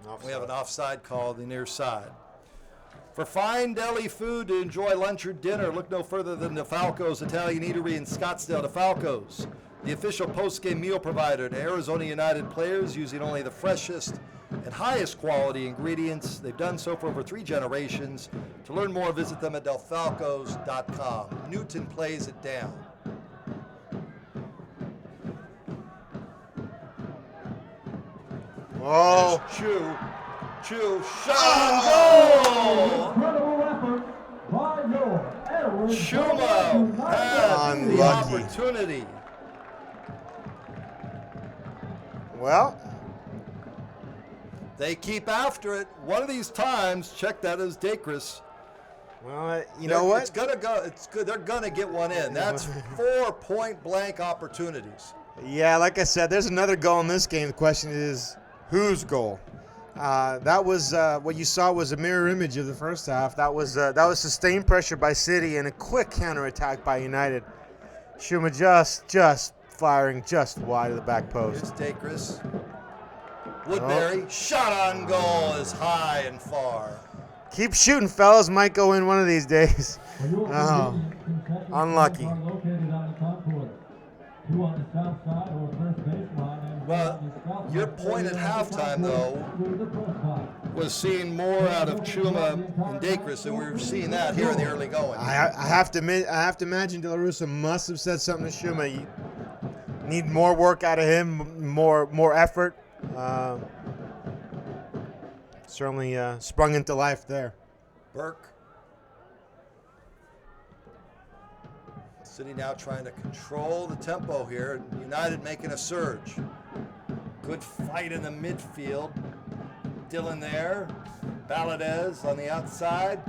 Offside. We have an offside call on the near side. For fine deli food to enjoy lunch or dinner, look no further than DeFalco's Italian Eatery in Scottsdale. DeFalco's, the official post-game meal provider to Arizona United players, using only the freshest and highest quality ingredients. They've done so for over 3 generations. To learn more, visit them at delfalcos.com. Newton plays it down. Oh. Chew, shot on goal! Incredible effort by your Arizona Chuma had the Unlucky. opportunity. Well, they keep after it. One of these times, check that as Dacres. Well, you know what? It's gonna go. It's good. They're gonna get one in. That's 4 point-blank opportunities. Yeah, like I said, there's another goal in this game. The question is, whose goal? That was what you saw was a mirror image of the first half. That was sustained pressure by City and a quick counterattack by United. Chuma just firing just wide of the back post. It's Dacres. Woodbury shot on goal is high and far. Keep shooting, fellas. Might go in one of these days. Oh, unlucky. Well, your point at halftime, though, was seeing more out of Chuma and Dacres, and we're seeing that here in the early going. I have to imagine De La Russa must have said something to Chuma. You need more work out of him, more effort. Certainly sprung into life there. Burke. City now trying to control the tempo here. United making a surge. Good fight in the midfield. Dillon there. Valadez on the outside.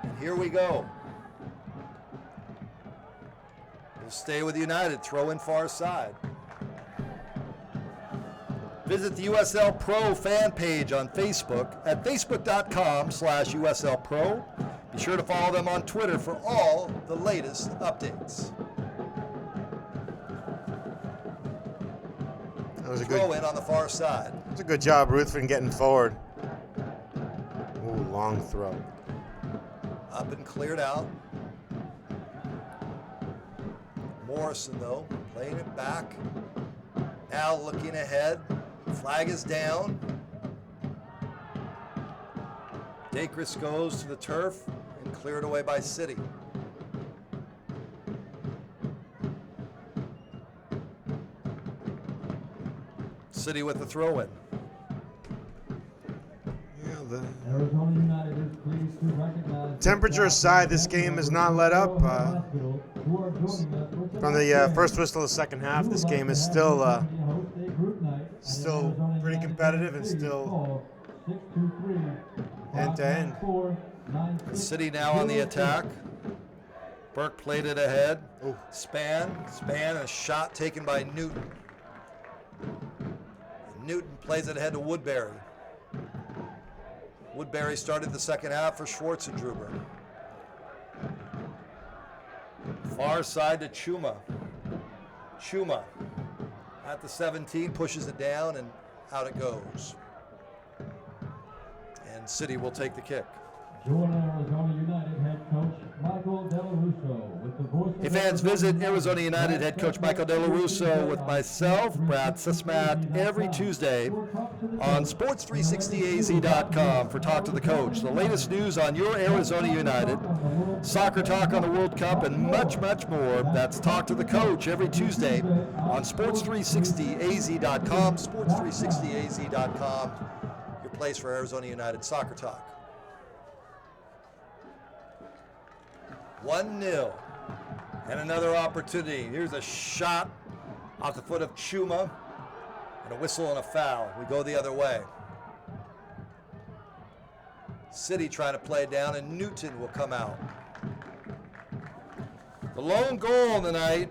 And here we go. We'll stay with United. Throw in far side. Visit the USL Pro fan page on Facebook at facebook.com/USL Pro. Be sure to follow them on Twitter for all the latest updates. That was a Throw in on the far side. It was a good job, Ruthven, getting forward. Ooh, long throw. Up and cleared out. Morrison, though, playing it back. Now looking ahead. Flag is down. Dacres goes to the turf and cleared away by City. City with the throw-in. Arizona United is pleased to recognize Temperature aside, this game has not let up. From the first whistle of the second half, this game is still pretty competitive and still end to end. City now on the attack. Burke played it ahead. Span, a shot taken by Newton. Newton plays it ahead to Woodbury. Woodbury started the second half for Schwartzendruber. Far side to Chuma. Chuma at the 17 pushes it down and out it goes. And City will take the kick. Join Arizona United head coach Michael De La Russo with the voice of Hey fans, visit Arizona United head coach Michael De La Russo with myself, Brad Sismat, every Tuesday on Sports360AZ.com for Talk to the Coach. The latest news on your Arizona United, soccer talk on the World Cup, and much, much more. That's Talk to the Coach every Tuesday on Sports360AZ.com. Sports360AZ.com, your place for Arizona United soccer talk. 1-0. And another opportunity. Here's a shot off the foot of Chuma. And a whistle and a foul. We go the other way. City trying to play it down, and Newton will come out. The lone goal of the night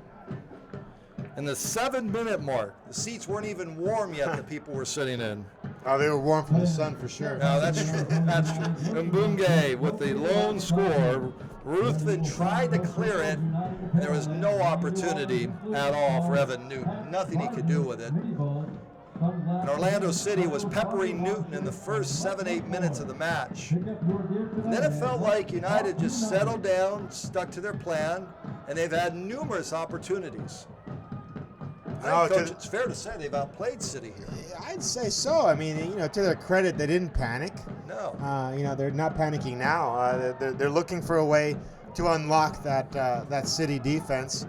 in the 7-minute mark. The seats weren't even warm yet that people were sitting in. Oh, they were warm from the sun for sure. No, that's true. That's true. Mbunge with the lone score. Ruthven tried to clear it, and there was no opportunity at all for Evan Newton. Nothing he could do with it. And Orlando City was peppering Newton in the first 7-8 minutes of the match. And then it felt like United just settled down, stuck to their plan, and they've had numerous opportunities. Coach, it's fair to say they've outplayed City here. I'd say so. I mean, to their credit, they didn't panic. No. They're not panicking now. They're looking for a way to unlock that City defense.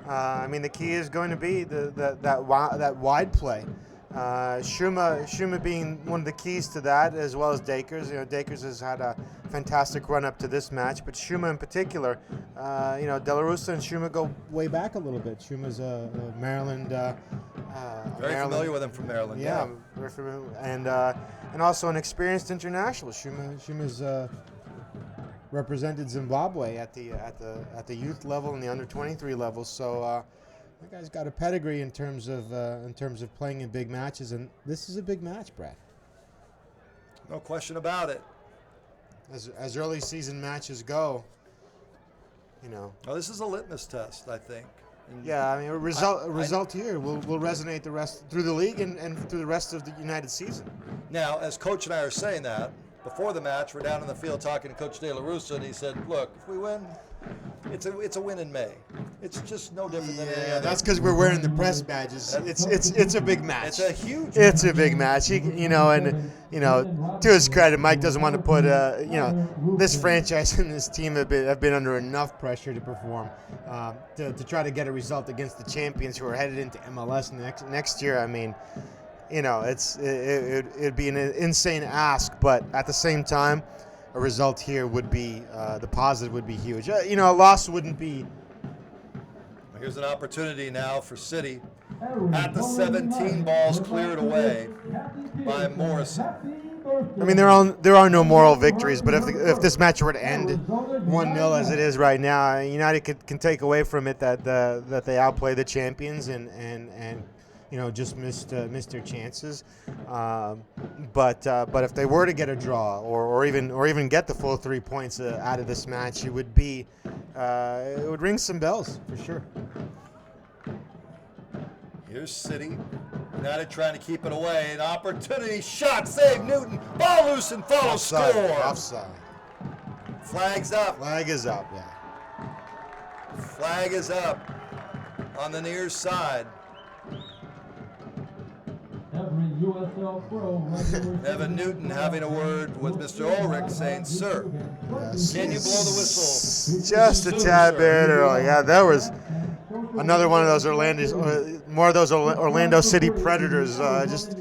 The key is going to be that wide play. Shuma being one of the keys to that, as well as Dakers. Dakers has had a fantastic run up to this match, but Shuma in particular, De La Russa and Shuma go way back a little bit. Shuma's a Maryland. Very familiar with him from Maryland. Yeah, very familiar, and also an experienced international. Shuma's represented Zimbabwe at the youth level and the under 23 level. So. That guy's got a pedigree in terms of playing in big matches, and this is a big match, Brad. No question about it. As early season matches go, Oh, this is a litmus test, I think. And yeah, I mean, a result here will resonate the rest through the league and through the rest of the United season. Now, as Coach and I are saying that, before the match, we're down in the field talking to Coach De La Russa, and he said, "Look, if we win, it's a win in May. It's just no different than any other." That's because we're wearing the press badges. It's a big match. It's a big match. To his credit, Mike doesn't want to put this franchise and this team have been under enough pressure to perform to try to get a result against the champions who are headed into MLS next year. I mean, it'd be an insane ask, but at the same time, a result here would be the positive would be huge. A loss wouldn't be. Here's an opportunity now for City. At the 17, balls cleared away by Morrison. I mean, there are no moral victories, but if this match were to end 1-0 as it is right now, United can take away from it that they outplay the champions and just missed their chances. But if they were to get a draw or even get the full 3 points out of this match, it would ring some bells for sure. Here's City. United trying to keep it away. An opportunity shot, save Newton. Ball loose and follow Offside. score. Offside. Flag's up. Flag is up. Yeah. Flag is up on the near side. Evan Newton having a word with Mr. Ulrich saying, "Sir, can you blow the whistle?" Just a tad bit early. Yeah, that was another one of those Orlando City Predators just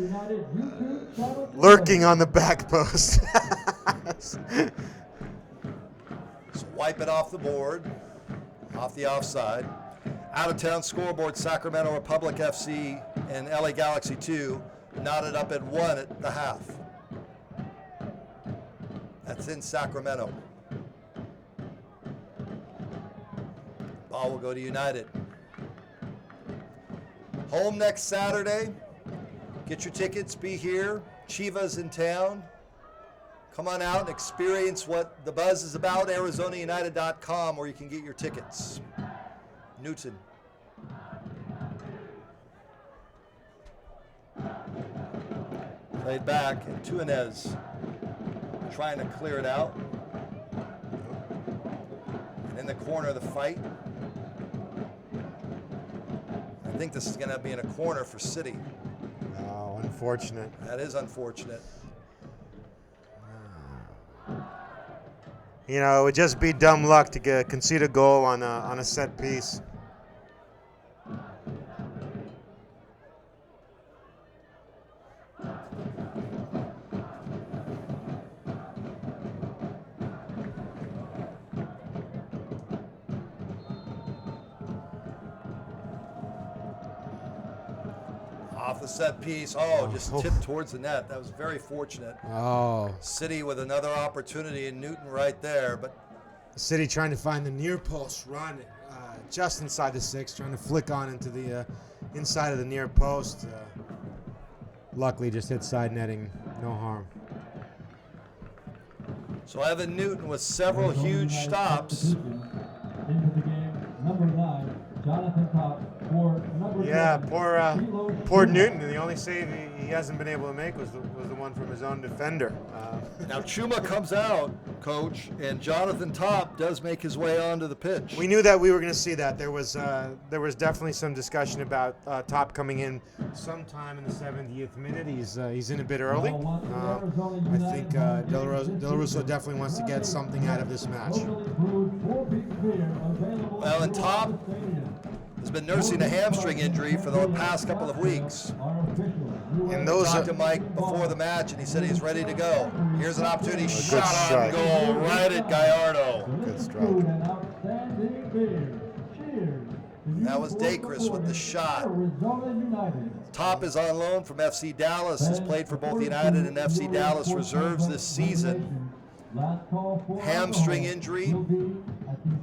lurking on the back post. So wipe it off the board, off the offside. Out-of-town scoreboard, Sacramento Republic FC and LA Galaxy 2 knotted up at 1 at the half. That's in Sacramento. Ball will go to United. Home next Saturday. Get your tickets, be here. Chivas in town. Come on out and experience what the buzz is about. ArizonaUnited.com, where you can get your tickets. Newton. Played back, and Tuanez trying to clear it out. And in the corner of the fight. I think this is going to be in a corner for City. Oh, unfortunate. That is unfortunate. It would just be dumb luck to concede a goal on a set piece. Off the set piece. Just tipped towards the net. That was very fortunate. Oh. City with another opportunity, and Newton right there. But City trying to find the near post run just inside the 6, trying to flick on into the inside of the near post. Luckily, just hit side netting. No harm. So Evan Newton with several huge stops. Into the game, number 9, Jonathan Top. Yeah, poor Newton. The only save he hasn't been able to make was the one from his own defender. Now Chuma comes out, Coach, and Jonathan Top does make his way onto the pitch. We knew that we were going to see that. There was definitely some discussion about Top coming in sometime in the 70th minute. He's in a bit early. I think De La Russa definitely wants to get something out of this match. Well, and Top has been nursing a hamstring injury for the past couple of weeks. And I talked to Mike before the match, and he said he's ready to go. Here's an opportunity. Shot on goal right at Gallardo. Good stroke. That was Dacres with the shot. Top is on loan from FC Dallas. Has played for both United and FC Dallas reserves this season. Hamstring injury.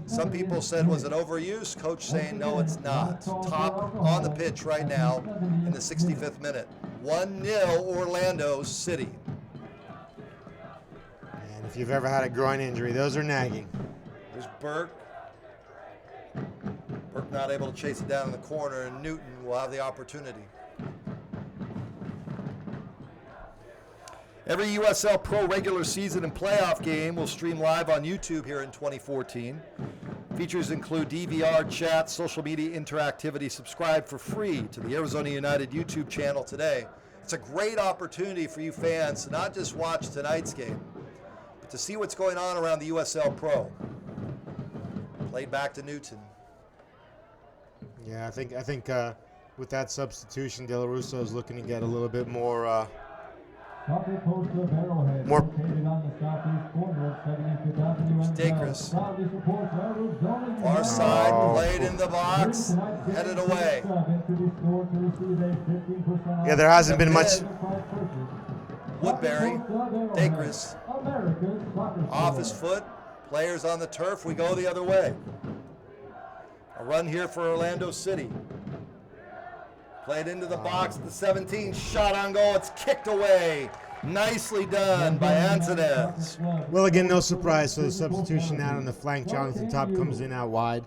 Some people said, was it overuse? Coach saying, no, it's not. Top on the pitch right now in the 65th minute. 1-0 Orlando City. And if you've ever had a groin injury, those are nagging. There's Burke. Burke not able to chase it down in the corner, and Newton will have the opportunity. Every USL Pro regular season and playoff game will stream live on YouTube here in 2014. Features include DVR, chat, social media interactivity. Subscribe for free to the Arizona United YouTube channel today. It's a great opportunity for you fans to not just watch tonight's game, but to see what's going on around the USL Pro. Played back to Newton. Yeah, I think with that substitution, De La Russo is looking to get a little bit more Dacres. Far side, played in the box, headed away. Yeah, there hasn't been much. Woodbury, Dacres, off his foot, players on the turf, we go the other way. A run here for Orlando City. Played into the box at the 17, shot on goal, it's kicked away. Nicely done by Antunes. Well, again, no surprise. So the substitution out on the flank, Jonathan Top comes in out wide.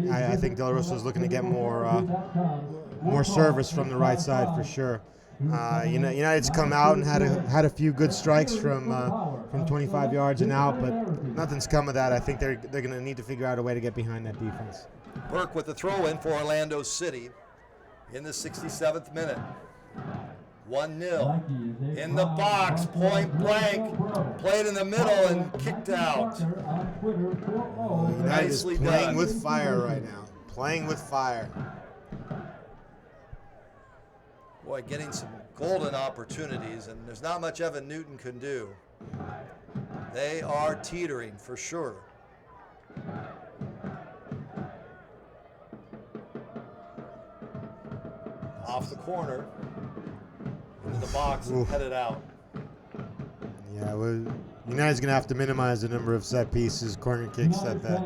I think De La Russo is looking to get more service from the right side for sure. United's come out and had a few good strikes from 25 yards and out, but nothing's come of that. I think they're going to need to figure out a way to get behind that defense. Burke with the throw in for Orlando City in the 67th minute. 1-0 in the box, point blank, played in the middle and kicked out. Nicely done. Playing with fire right now. Playing with fire. Boy, getting some golden opportunities, and there's not much Evan Newton can do. They are teetering for sure. Off the corner, into the box and headed out. Yeah, well, United's going to have to minimize the number of set pieces, corner kicks at that.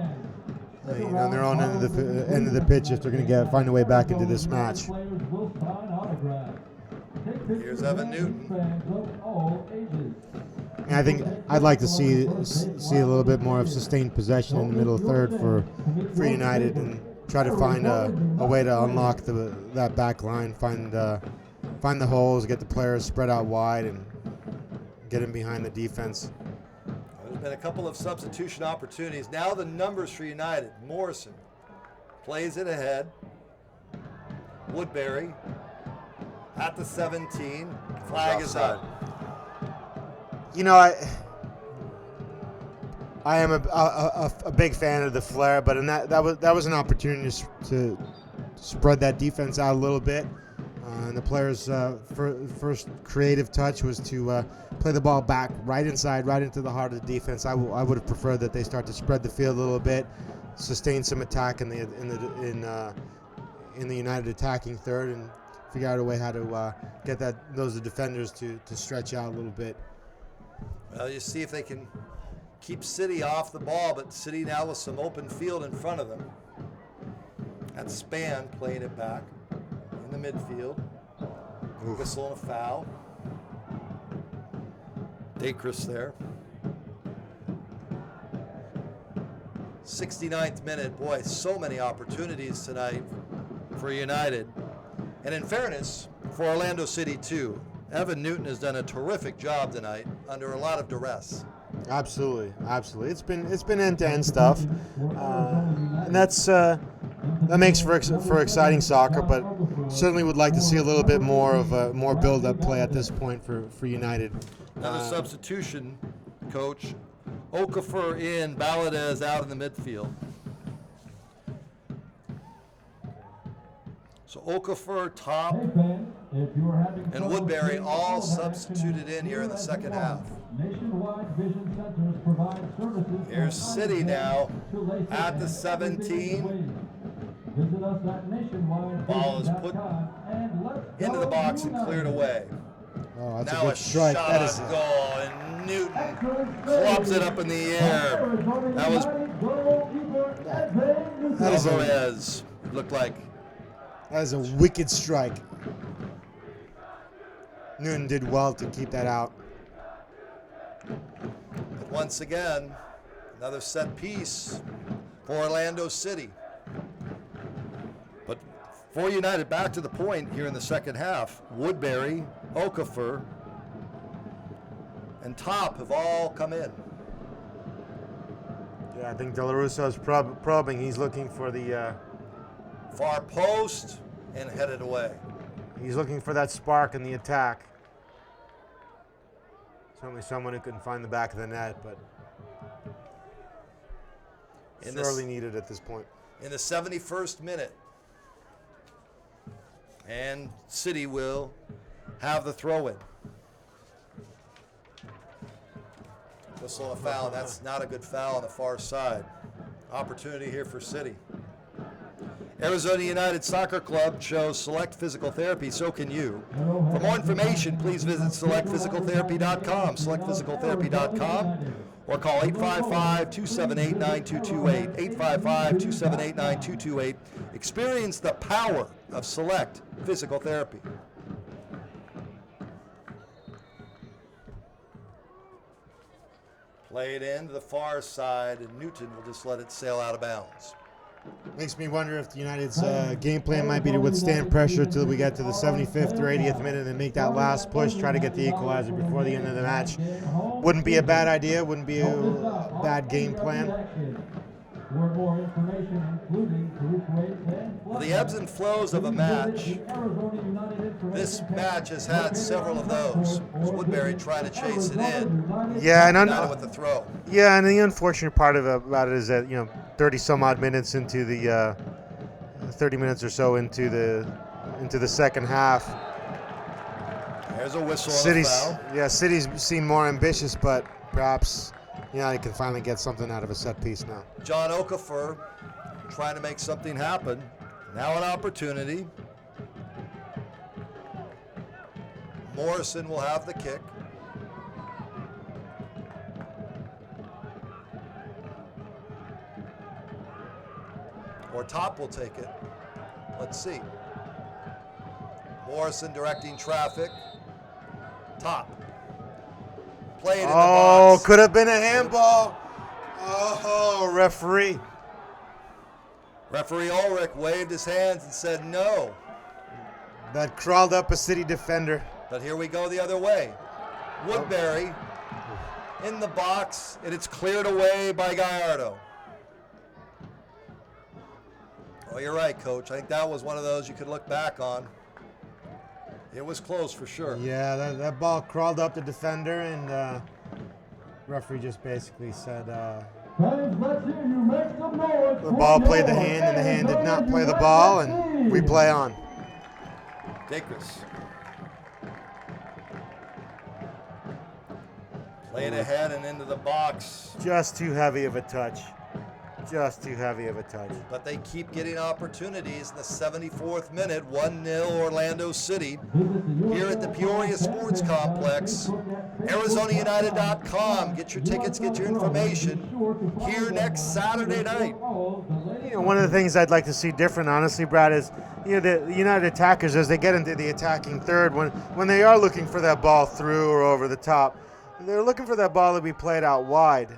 On their own end of the pitch if they're going to find a way back into this match. Here's Evan Newton. And I think I'd like to see a little bit more of sustained possession in the middle third for United and try to find a way to unlock that back line, find the holes, get the players spread out wide, and get in behind the defense. There's been a couple of substitution opportunities. Now the numbers for United. Morrison plays it ahead. Woodbury at the 17. Flag is up. You know, I am a big fan of the flare, but that was an opportunity to spread that defense out a little bit. And the players' first creative touch was to play the ball back right inside, right into the heart of the defense. I would have preferred that they start to spread the field a little bit, sustain some attack in the United attacking third, and figure out a way how to get those defenders to stretch out a little bit. Well, you see if they can keep City off the ball, but City now with some open field in front of them. That's Span playing it back in the midfield. Whistle and a foul. Dacres there. 69th minute. Boy, so many opportunities tonight for United. And in fairness, for Orlando City too. Evan Newton has done a terrific job tonight under a lot of duress. Absolutely. It's been end-to-end stuff, and that makes for exciting soccer. But certainly would like to see a little bit more of more build-up play at this point for United. Another substitution, Coach. Okafor in, Valadez out in the midfield. So Okafor, Top, Hey fans, if you are having and trouble Woodbury seeing all all that substituted action in here in the as second you half. watch, Nationwide Vision Centers provide services Here's from City now to Lacey at the and 17. everything Visit us at Ball is put nationwidevision.com and let's into the go box and United. cleared away. Oh, that's Now a good strike. shot That on is goal, and Newton clubs it up in the air. That was Alvarez. It looked like that is a wicked strike. Newton did well to keep that out. But once again, another set piece for Orlando City. But for United, back to the point here in the second half, Woodbury, Okafor, and Top have all come in. Yeah, I think De La Russa is probing. He's looking for the. Far post and headed away. He's looking for that spark in the attack. Certainly someone who can find the back of the net, but sorely needed at this point. In the 71st minute. And City will have the throw-in. Whistle a foul. That's not a good foul on the far side. Opportunity here for City. Arizona United Soccer Club chose Select Physical Therapy, so can you. For more information, please visit selectphysicaltherapy.com, selectphysicaltherapy.com, or call 855-278-9228, 855-278-9228. Experience the power of Select Physical Therapy. Play it in to the far side, and Newton will just let it sail out of bounds. Makes me wonder if the United's game plan might be to withstand pressure till we get to the 75th or 80th minute and make that last push, try to get the equalizer before the end of the match. Wouldn't be a bad idea, wouldn't be a bad game plan. Well, the ebbs and flows of a match. This match has had several of those. Woodbury trying to chase it in. Yeah, and with the throw. Yeah, and the unfortunate part about it is that 30 some odd minutes into the 30 minutes or so into the second half. There's a whistle on the foul. City's seemed more ambitious, but perhaps United can finally get something out of a set piece now. John Okafor trying to make something happen. Now an opportunity. Morrison will have the kick. Or Top will take it. Let's see. Morrison directing traffic. Top. Played in the box. Could have been a handball. Oh, referee. Referee Ulrich waved his hands and said no. That crawled up a City defender. But here we go the other way. Woodbury in the box, and it's cleared away by Gallardo. Oh, you're right, Coach. I think that was one of those you could look back on. It was close for sure. Yeah, that ball crawled up the defender, and referee just basically said the ball played the hand, and the hand did not play the ball, and we play on. Dacres. Playing ahead and into the box. Just too heavy of a touch. Just too heavy of a touch. But they keep getting opportunities in the 74th minute, 1-0 Orlando City. Here at the Peoria Sports Complex, ArizonaUnited.com. Get your tickets, get your information. Here next Saturday night. One of the things I'd like to see different, honestly, Brad, is the United attackers, as they get into the attacking third, when they are looking for that ball through or over the top, they're looking for that ball to be played out wide.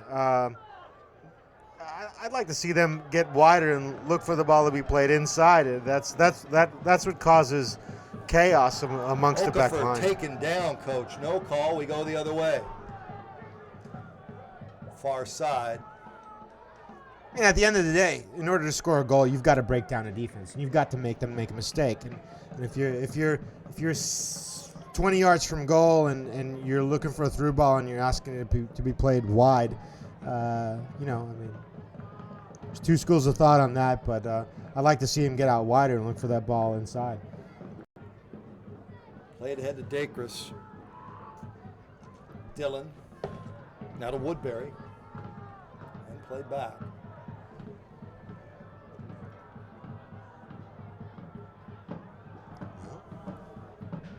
I'd like to see them get wider and look for the ball to be played inside. That's what causes chaos amongst the back line. Taken down, Coach. No call. We go the other way. Far side. And at the end of the day, in order to score a goal, you've got to break down a defense, and you've got to make them make a mistake. And if you're 20 yards from goal and you're looking for a through ball and you're asking it to be played wide, there's two schools of thought on that, but I'd like to see him get out wider and look for that ball inside. Played ahead to Dacres. Dillon. Now to Woodbury. And played back.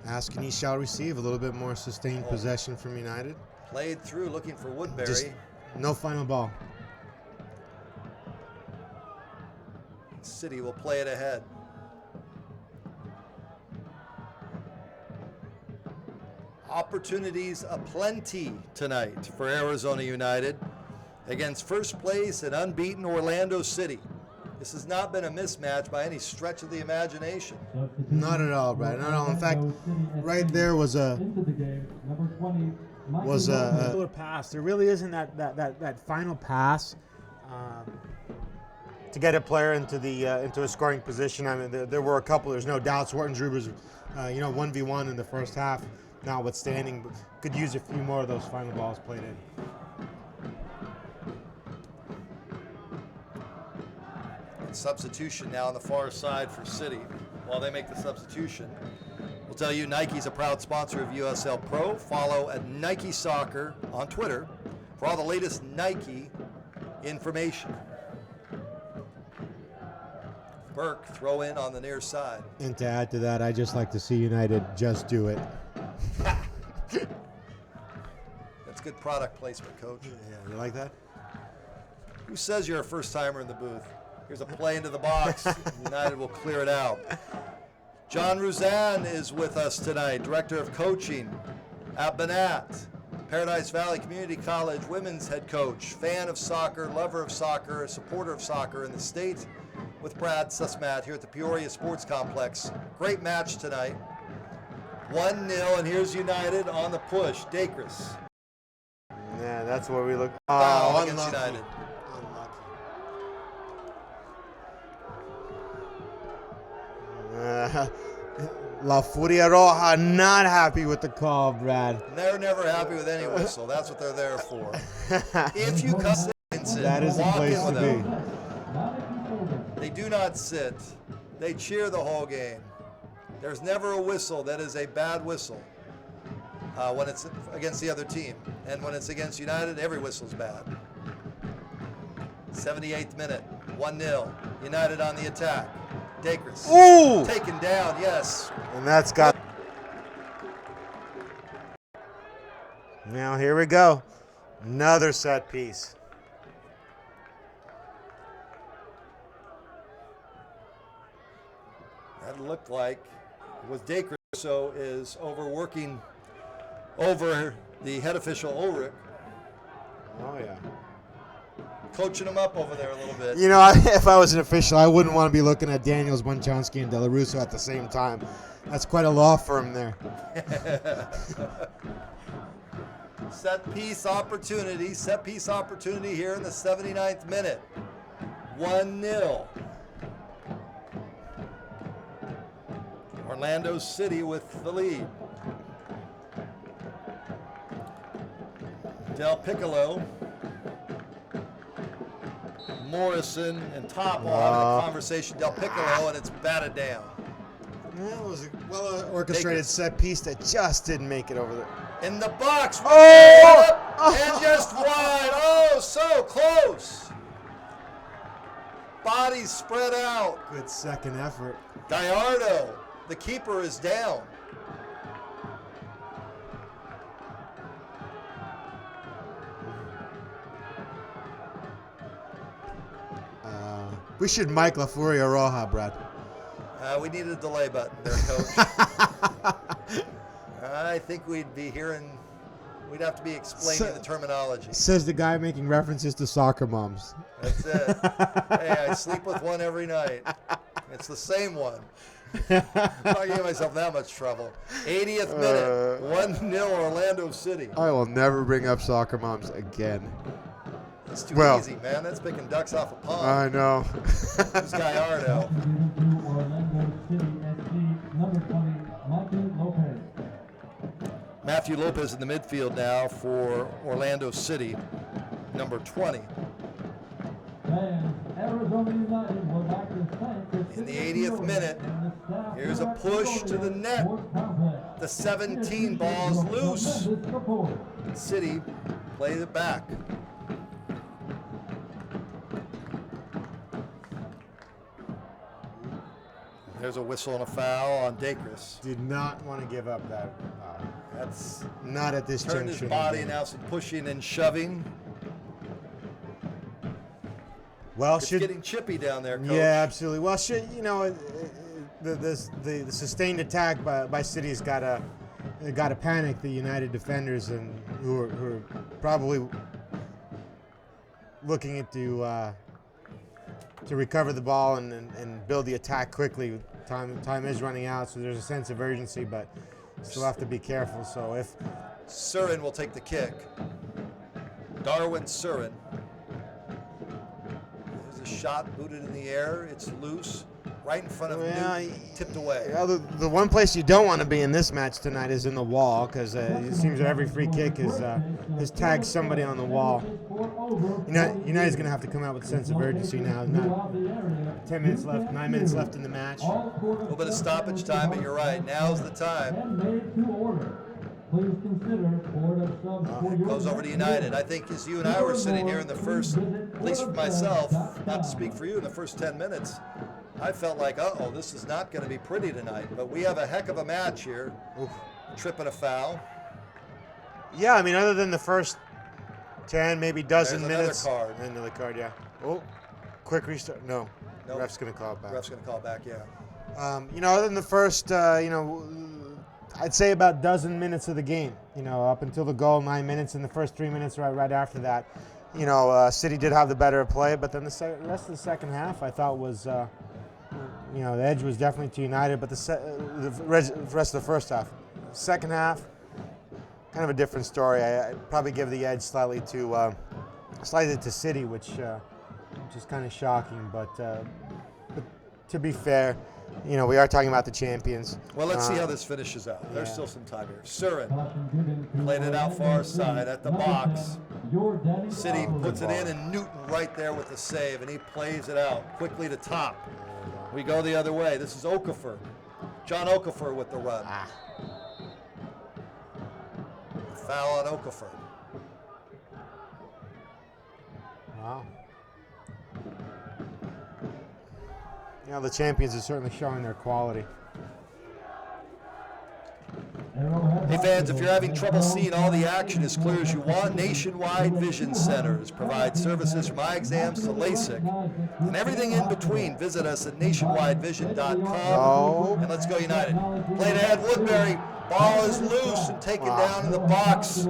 Askini shall receive a little bit more sustained possession from United. Played through looking for Woodbury. Just no final ball. City will play it ahead. Opportunities aplenty tonight for Arizona United against first place and unbeaten Orlando City. This has not been a mismatch by any stretch of the imagination. Not at all, Brad. Not at all. In fact, right there was a pass. There really isn't that final pass to get a player into a scoring position. I mean, there were a couple. There's no doubt. Zwartensrud was, 1v1 in the first half, notwithstanding, but could use a few more of those final balls played in. Substitution now on the far side for City. While they make the substitution, we'll tell you Nike's a proud sponsor of USL Pro. Follow at Nike Soccer on Twitter for all the latest Nike information. Burke throw in on the near side. And to add to that, I just like to see United just do it. That's good product placement, Coach. Yeah, you like that? Who says you're a first timer in the booth? Here's a play into the box. United will clear it out. John Ruzan is with us tonight, Director of Coaching at Banat, Paradise Valley Community College women's head coach, fan of soccer, lover of soccer, a supporter of soccer in the state, with Brad Susmat here at the Peoria Sports Complex. Great match tonight. 1-0, and here's United on the push. Dacres. Yeah, that's where we look. Foul against United. La Furia Roja not happy with the call, Brad. They're never happy with any whistle. That's what they're there for. If you come and sit, that is the place to be. They do not sit. They cheer the whole game. There's never a whistle that is a bad whistle when it's against the other team. And when it's against United, every whistle's bad. 78th minute, 1-0. United on the attack. Dacres. Ooh! Taken down, yes. And that's got. Now here we go. Another set piece. That looked like it was Dacres, so is overworking over the head official Ulrich. Oh, yeah. Coaching him up over there a little bit. You know, if I was an official, I wouldn't want to be looking at Daniels, Bonchonsky, and De La Russo at the same time. That's quite a law firm there. Set piece opportunity here in the 79th minute. 1-0. Orlando City with the lead. Del Piccolo, Morrison, and top on the conversation. Del Piccolo, and it's batted down. That was a well-orchestrated set piece that just didn't make it over there. In the box, and just wide. Oh, so close. Bodies spread out. Good second effort. Gallardo, the keeper, is down. We should mic La Furia Roja, Brad. We need a delay button there, Coach. I think we'd have to be explaining the terminology. Says the guy making references to soccer moms. That's it. Hey, I sleep with one every night. It's the same one. I'm not giving myself that much trouble. 80th minute, 1-0 Orlando City. I will never bring up soccer moms again. It's too easy, man. That's picking ducks off a pond. I know. Who's Gallardo? Matthew Lopez in the midfield now for Orlando City, number 20. In the 80th minute, here's a push to the net. The 17 ball's loose. City plays it back. There's a whistle and a foul on Dacres. Did not want to give up that. That's not at this turned juncture. his body, now some pushing and shoving. Well, it's getting chippy down there, Coach. Yeah, absolutely. Well, the sustained attack by City has got to panic the United defenders, and who are probably looking at to recover the ball and build the attack quickly. Time is running out, so there's a sense of urgency, but still have to be careful. So if Surin will take the kick, Darwin Surin. There's a shot booted in the air. It's loose, right in front of Newton, tipped away. The one place you don't want to be in this match tonight is in the wall, because it seems that every free kick has tagged somebody on the wall. United's going to have to come out with a sense of urgency now. Not 10 minutes left, 9 minutes left in the match. A little bit of stoppage time, but you're right. Now's the time. Goes over to United. I think as you and I were sitting here in the first, at least for myself, not to speak for you, in the first 10 minutes, I felt like, uh-oh, this is not going to be pretty tonight. But we have a heck of a match here. Trip and a foul. Yeah, I mean, other than the first 10, maybe dozen There's minutes. Another card, yeah. Oh, quick restart. No, nope. Ref's going to call it back. Ref's going to call it back, yeah. Other than the first, I'd say about dozen minutes of the game. Up until the goal, 9 minutes. In the first 3 minutes, right after that, City did have the better play. But then the rest of the second half, I thought was, the edge was definitely to United. But the rest of the first half, second half, kind of a different story. I'd probably give the edge slightly to City, which is kind of shocking. But to be fair, we are talking about the champions. Well, let's see how this finishes out. There's still some time here. Surin played it out far side at the box. City puts it in, and Newton right there with the save, and he plays it out quickly to top. We go the other way. This is Okafor. John Okafor with the run. Foul on Okafor. Wow. The champions are certainly showing their quality. Hey fans, if you're having trouble seeing all the action as clear as you want, Nationwide Vision Centers provide services from eye exams to LASIK and everything in between. Visit us at nationwidevision.com and let's go United. Played ahead, Woodbury. Ball is loose and taken down in the box.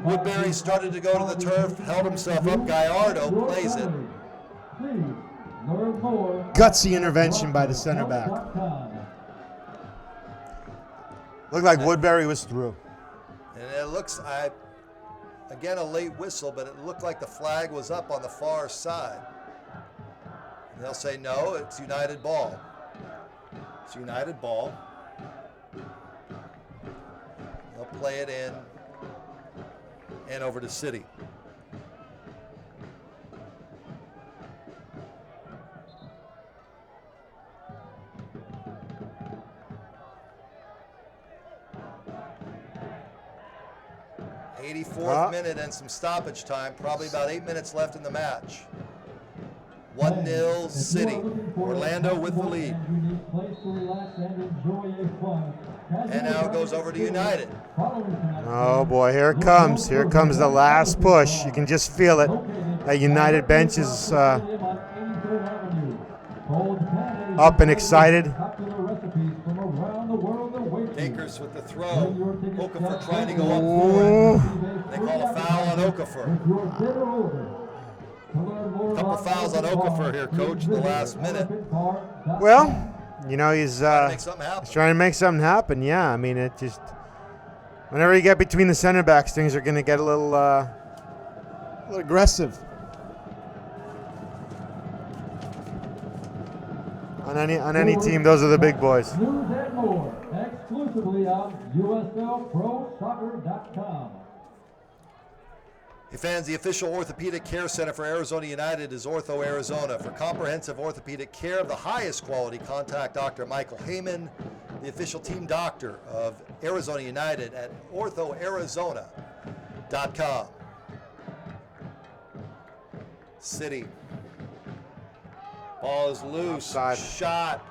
Woodbury started to go to the turf, held himself up. Gallardo plays it. Gutsy intervention by the center back. Looked like Woodbury was through. And it looks, again, a late whistle, but it looked like the flag was up on the far side. And they'll say, no, it's United ball. It's United ball. They'll play it in and over to City. '84th minute and some stoppage time. Probably about 8 minutes left in the match. 1-0 City. Orlando with the lead. And now it goes over to United. Oh boy, here it comes. Here comes the last push. You can just feel it. That United bench is up and excited. Dacres with the throw. Okafor trying to go up for it. They call a foul on Okafor. A couple fouls on Okafor here, Coach, in the last minute. Well, he's trying to make something happen. Yeah, I mean, it just whenever you get between the center backs, things are going to get a little aggressive. On any team, those are the big boys. News and more exclusively on USLProSoccer.com. Hey fans, the official orthopedic care center for Arizona United is Ortho Arizona. For comprehensive orthopedic care of the highest quality, contact Dr. Michael Heyman, the official team doctor of Arizona United at orthoarizona.com. City. Ball is loose. Offside. Shot.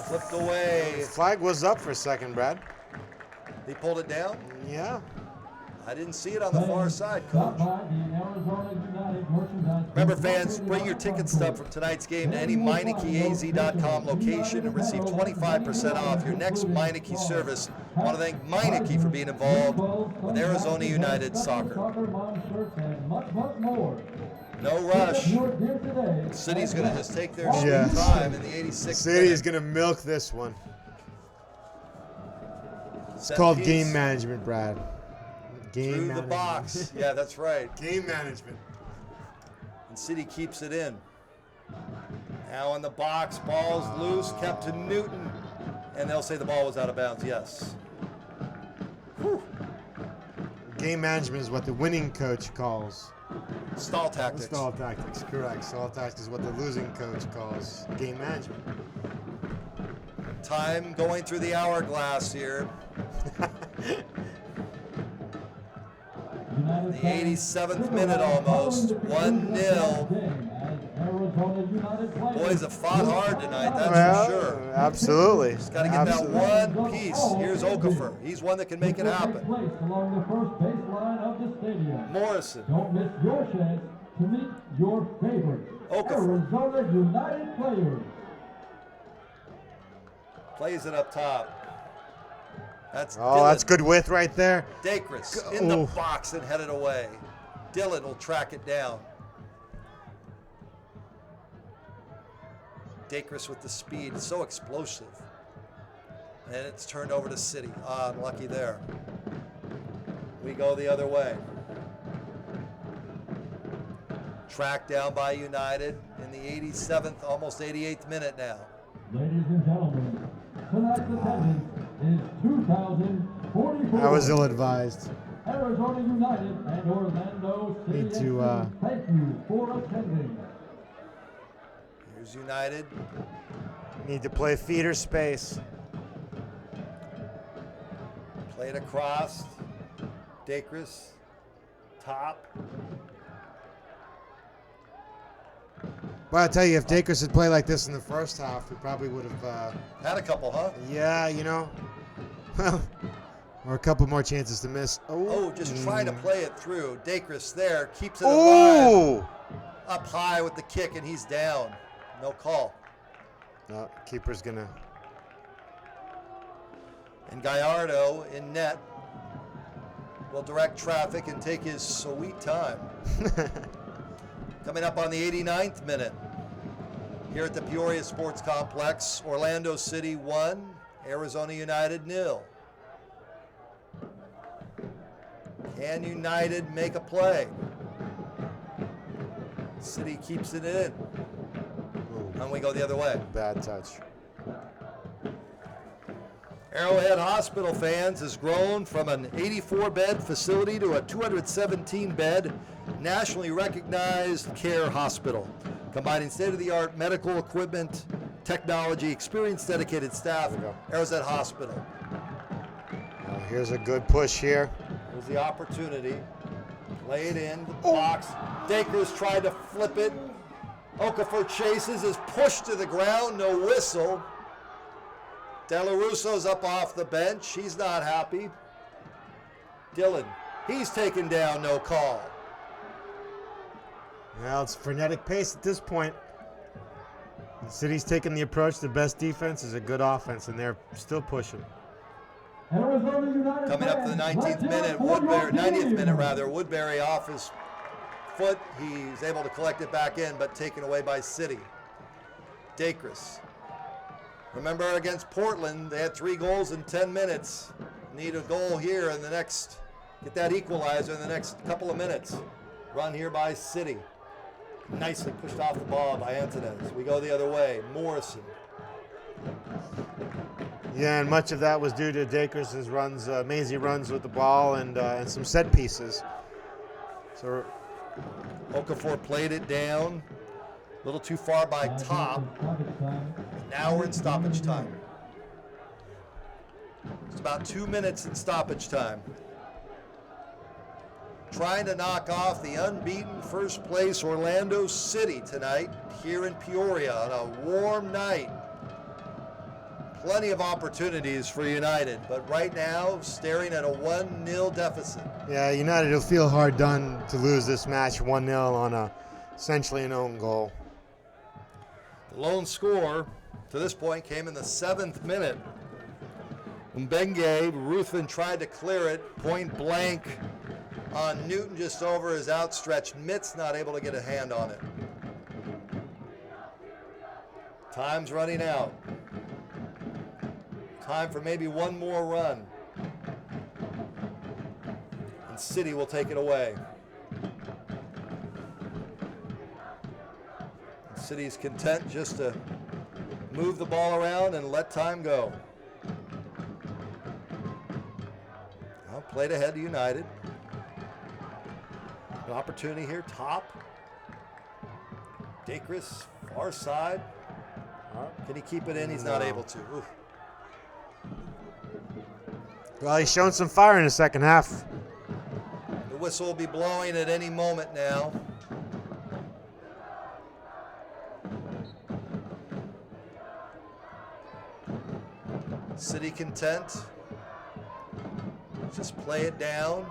Flipped away. Flag was up for a second, Brad. They pulled it down? Yeah. I didn't see it on the far side, Coach. Remember, fans, bring your ticket stub from tonight's game to any MeinekeAZ.com location and receive 25% off your next Meineke service. I want to thank Meineke for being involved with Arizona United Soccer. No rush. City's going to just take their sweet time in the 86th City's minute. going to milk this one. It's Set called piece. game management, Brad. Game Through the management. box. Yeah, that's right. Game management. And City keeps it in. Now in the box, ball's loose, kept to Newton. And they'll say the ball was out of bounds, yes. Whew. Game management is what the winning coach calls Stall tactics. stall tactics. Correct. Stall tactics is what the losing coach calls game management. Time going through the hourglass here. The 87th minute almost. 1-0. Boys have fought hard tonight, that's for sure. Absolutely. Just got to get that one piece. Here's Okafor. He's one that can make it happen. Morrison. Don't miss your chance to meet your favorite Arizona United players. Plays it up top. That's Oh, Dylan. that's good width right there. Dacres in the Ooh. box and headed away. Dylan will track it down. Dacres with the speed, so explosive. And it's turned over to City. Ah, unlucky there. We go the other way. Tracked down by United in the 87th, almost 88th minute now. Ladies and gentlemen, tonight's attendance is 2,044. I was ill-advised. Arizona United and Orlando City. Need to, FC, thank you for attending. Here's United. Need to play feeder space. Played across. Dacres. Top. But I tell you, if Dacres had played like this in the first half, we probably would have. Had a couple, huh? Yeah, you know. Or a couple more chances to miss. Oh, just trying to play it through. Dacres there, keeps it Oh! alive. Up high with the kick, and he's down. No call. No, keeper's gonna. And Gallardo in net will direct traffic and take his sweet time. Coming up on the 89th minute here at the Peoria Sports Complex, Orlando City 1, Arizona United 0. Can United make a play? City keeps it in. And we go the other way. Bad touch. Arrowhead Hospital, fans, has grown from an 84-bed facility to a 217-bed, nationally recognized care hospital, combining state-of-the-art medical equipment, technology, experienced, dedicated staff. Arrowhead Hospital. Now here's a good push here. Here's the opportunity. Play it in the box. Dacres tried to flip it. Okafor chases, is pushed to the ground, no whistle. De La Russo's up off the bench. He's not happy. Dylan, he's taken down, no call. Well, it's frenetic pace at this point. The City's taking the approach. The best defense is a good offense, and they're still pushing. Coming up to the 19th minute, Woodbury, 90th minute rather, Woodbury off his foot. He's able to collect it back in, but taken away by City. Dacres. Remember against Portland, they had 3 goals in 10 minutes. Need a goal here in the next, get that equalizer in the next couple of minutes. Run here by City. Nicely pushed off the ball by Antunes. We go the other way. Morrison. Yeah, and much of that was due to Dacres' runs, mazy runs with the ball, and some set pieces. So Okafor played it down. A little too far by Top. Now we're in stoppage time. It's about 2 minutes in stoppage time. Trying to knock off the unbeaten first place Orlando City tonight here in Peoria on a warm night. Plenty of opportunities for United, but right now staring at a 1-0 deficit. Yeah, United will feel hard done to lose this match 1-0 on essentially an own goal. The lone score to this point came in the 7th minute. Mbenge, Ruthven tried to clear it, point blank on Newton just over his outstretched mitts, not able to get a hand on it. Time's running out. Time for maybe one more run. And City will take it away. City's content just to move the ball around and let time go. Well, played ahead to United. An opportunity here, Top. Dacres, far side. Can he keep it in? He's not able to. Oof. Well, he's shown some fire in the second half. The whistle will be blowing at any moment now. City content. Just play it down.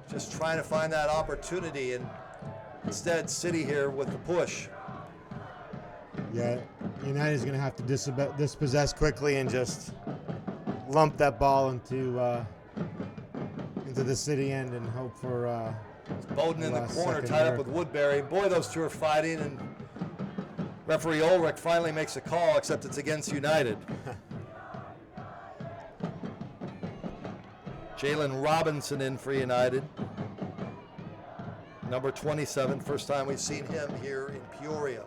Just trying to find that opportunity, and instead City here with the push. Yeah, United's going to have to dispossess quickly and just lump that ball into the City end and hope for Bowden in the corner, tied up with Woodbury. Boy, those two are fighting, and referee Ulrich finally makes a call, except it's against United. Jalen Robinson in for United. Number 27, first time we've seen him here in Peoria.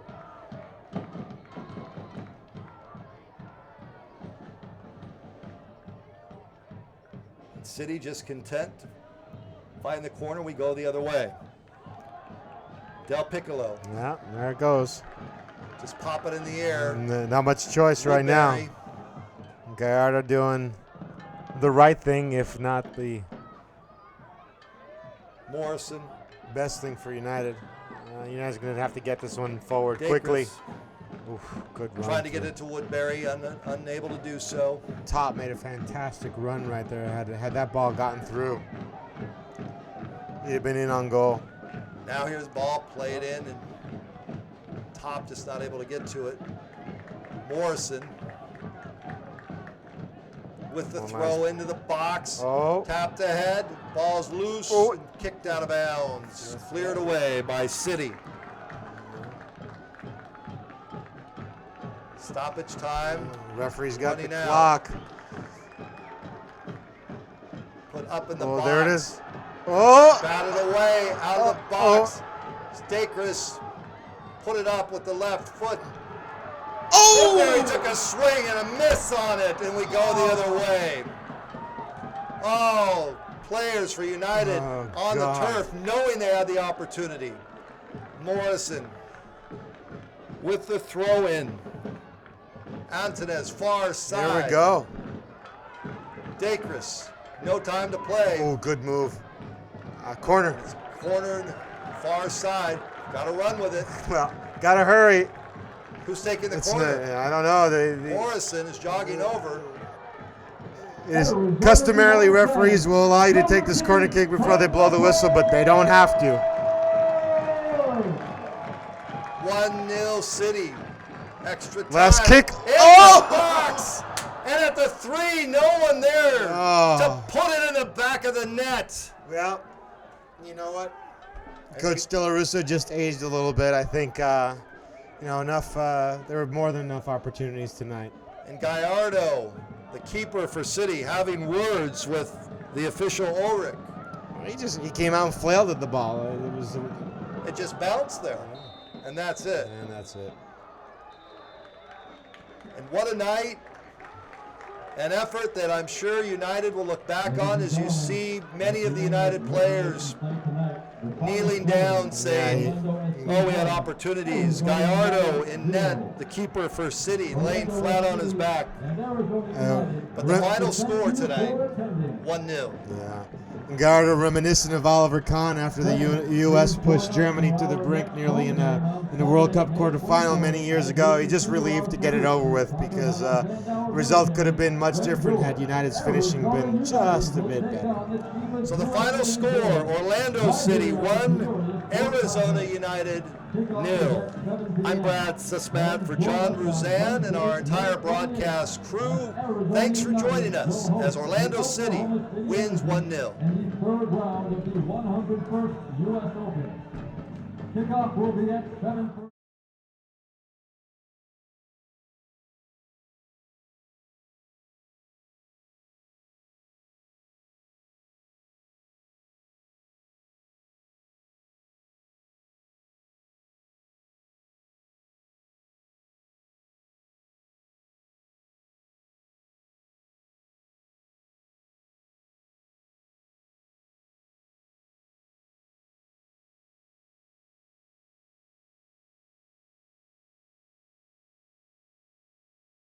City just content. Find the corner, we go the other way. Del Piccolo. Yeah, there it goes. Just pop it in the air. And, not much choice right now. Gallardo doing the right thing, if not the Morrison. Best thing for United. United's going to have to get this one forward Dacres. Quickly. Oof, good run. Trying to get it to Woodbury, unable to do so. Top made a fantastic run right there. Had that ball gotten through, he'd have been in on goal. Now here's ball, play it in, and Top just not able to get to it. Morrison with the throw into the box. Tapped ahead, ball's loose, and kicked out of bounds. Cleared away by City. Stoppage time. Referee's got the Running clock. Put up in the box. There it is. Oh! Batted away, out of the box. Dacres put it up with the left foot. Woodbury took a swing and a miss on it, and we go the other way. Oh, players for United on the turf, knowing they had the opportunity. Morrison with the throw in. Antunes, far side. There we go. Dacres, no time to play. Oh, good move. Corner. It's cornered, far side. Got to run with it. Well, got to hurry. Who's taking the corner? I don't know. Morrison is jogging over. It is customarily referees will allow you to take this corner kick before they blow the whistle, but they don't have to. 1-0 City. Extra time. Last kick. In the box. And at the 3, no one there to put it in the back of the net. Well, you know what? Coach De La Russa just aged a little bit. I think, enough. There were more than enough opportunities tonight. And Gallardo, the keeper for City, having words with the official Ulrich. He came out and flailed at the ball. It just bounced there, and that's it. And that's it. And what a night An effort that I'm sure United will look back on as you see many of the United players kneeling down saying, oh, we had opportunities. Gallardo in net, the keeper for City, laying flat on his back. But the final score tonight, 1-0. Yeah. Gallardo reminiscent of Oliver Kahn after the U.S. pushed Germany to the brink nearly in the World Cup quarterfinal many years ago. He just relieved to get it over with because the result could have been much different had United's finishing been just a bit better. So the final score, Orlando City 1, Arizona United 0. I'm Brad Sussman for John Ruzan and our entire broadcast crew. Thanks for joining us as Orlando City wins 1-0. Third round of the 101st U.S. Open. Kickoff will be at 7:30.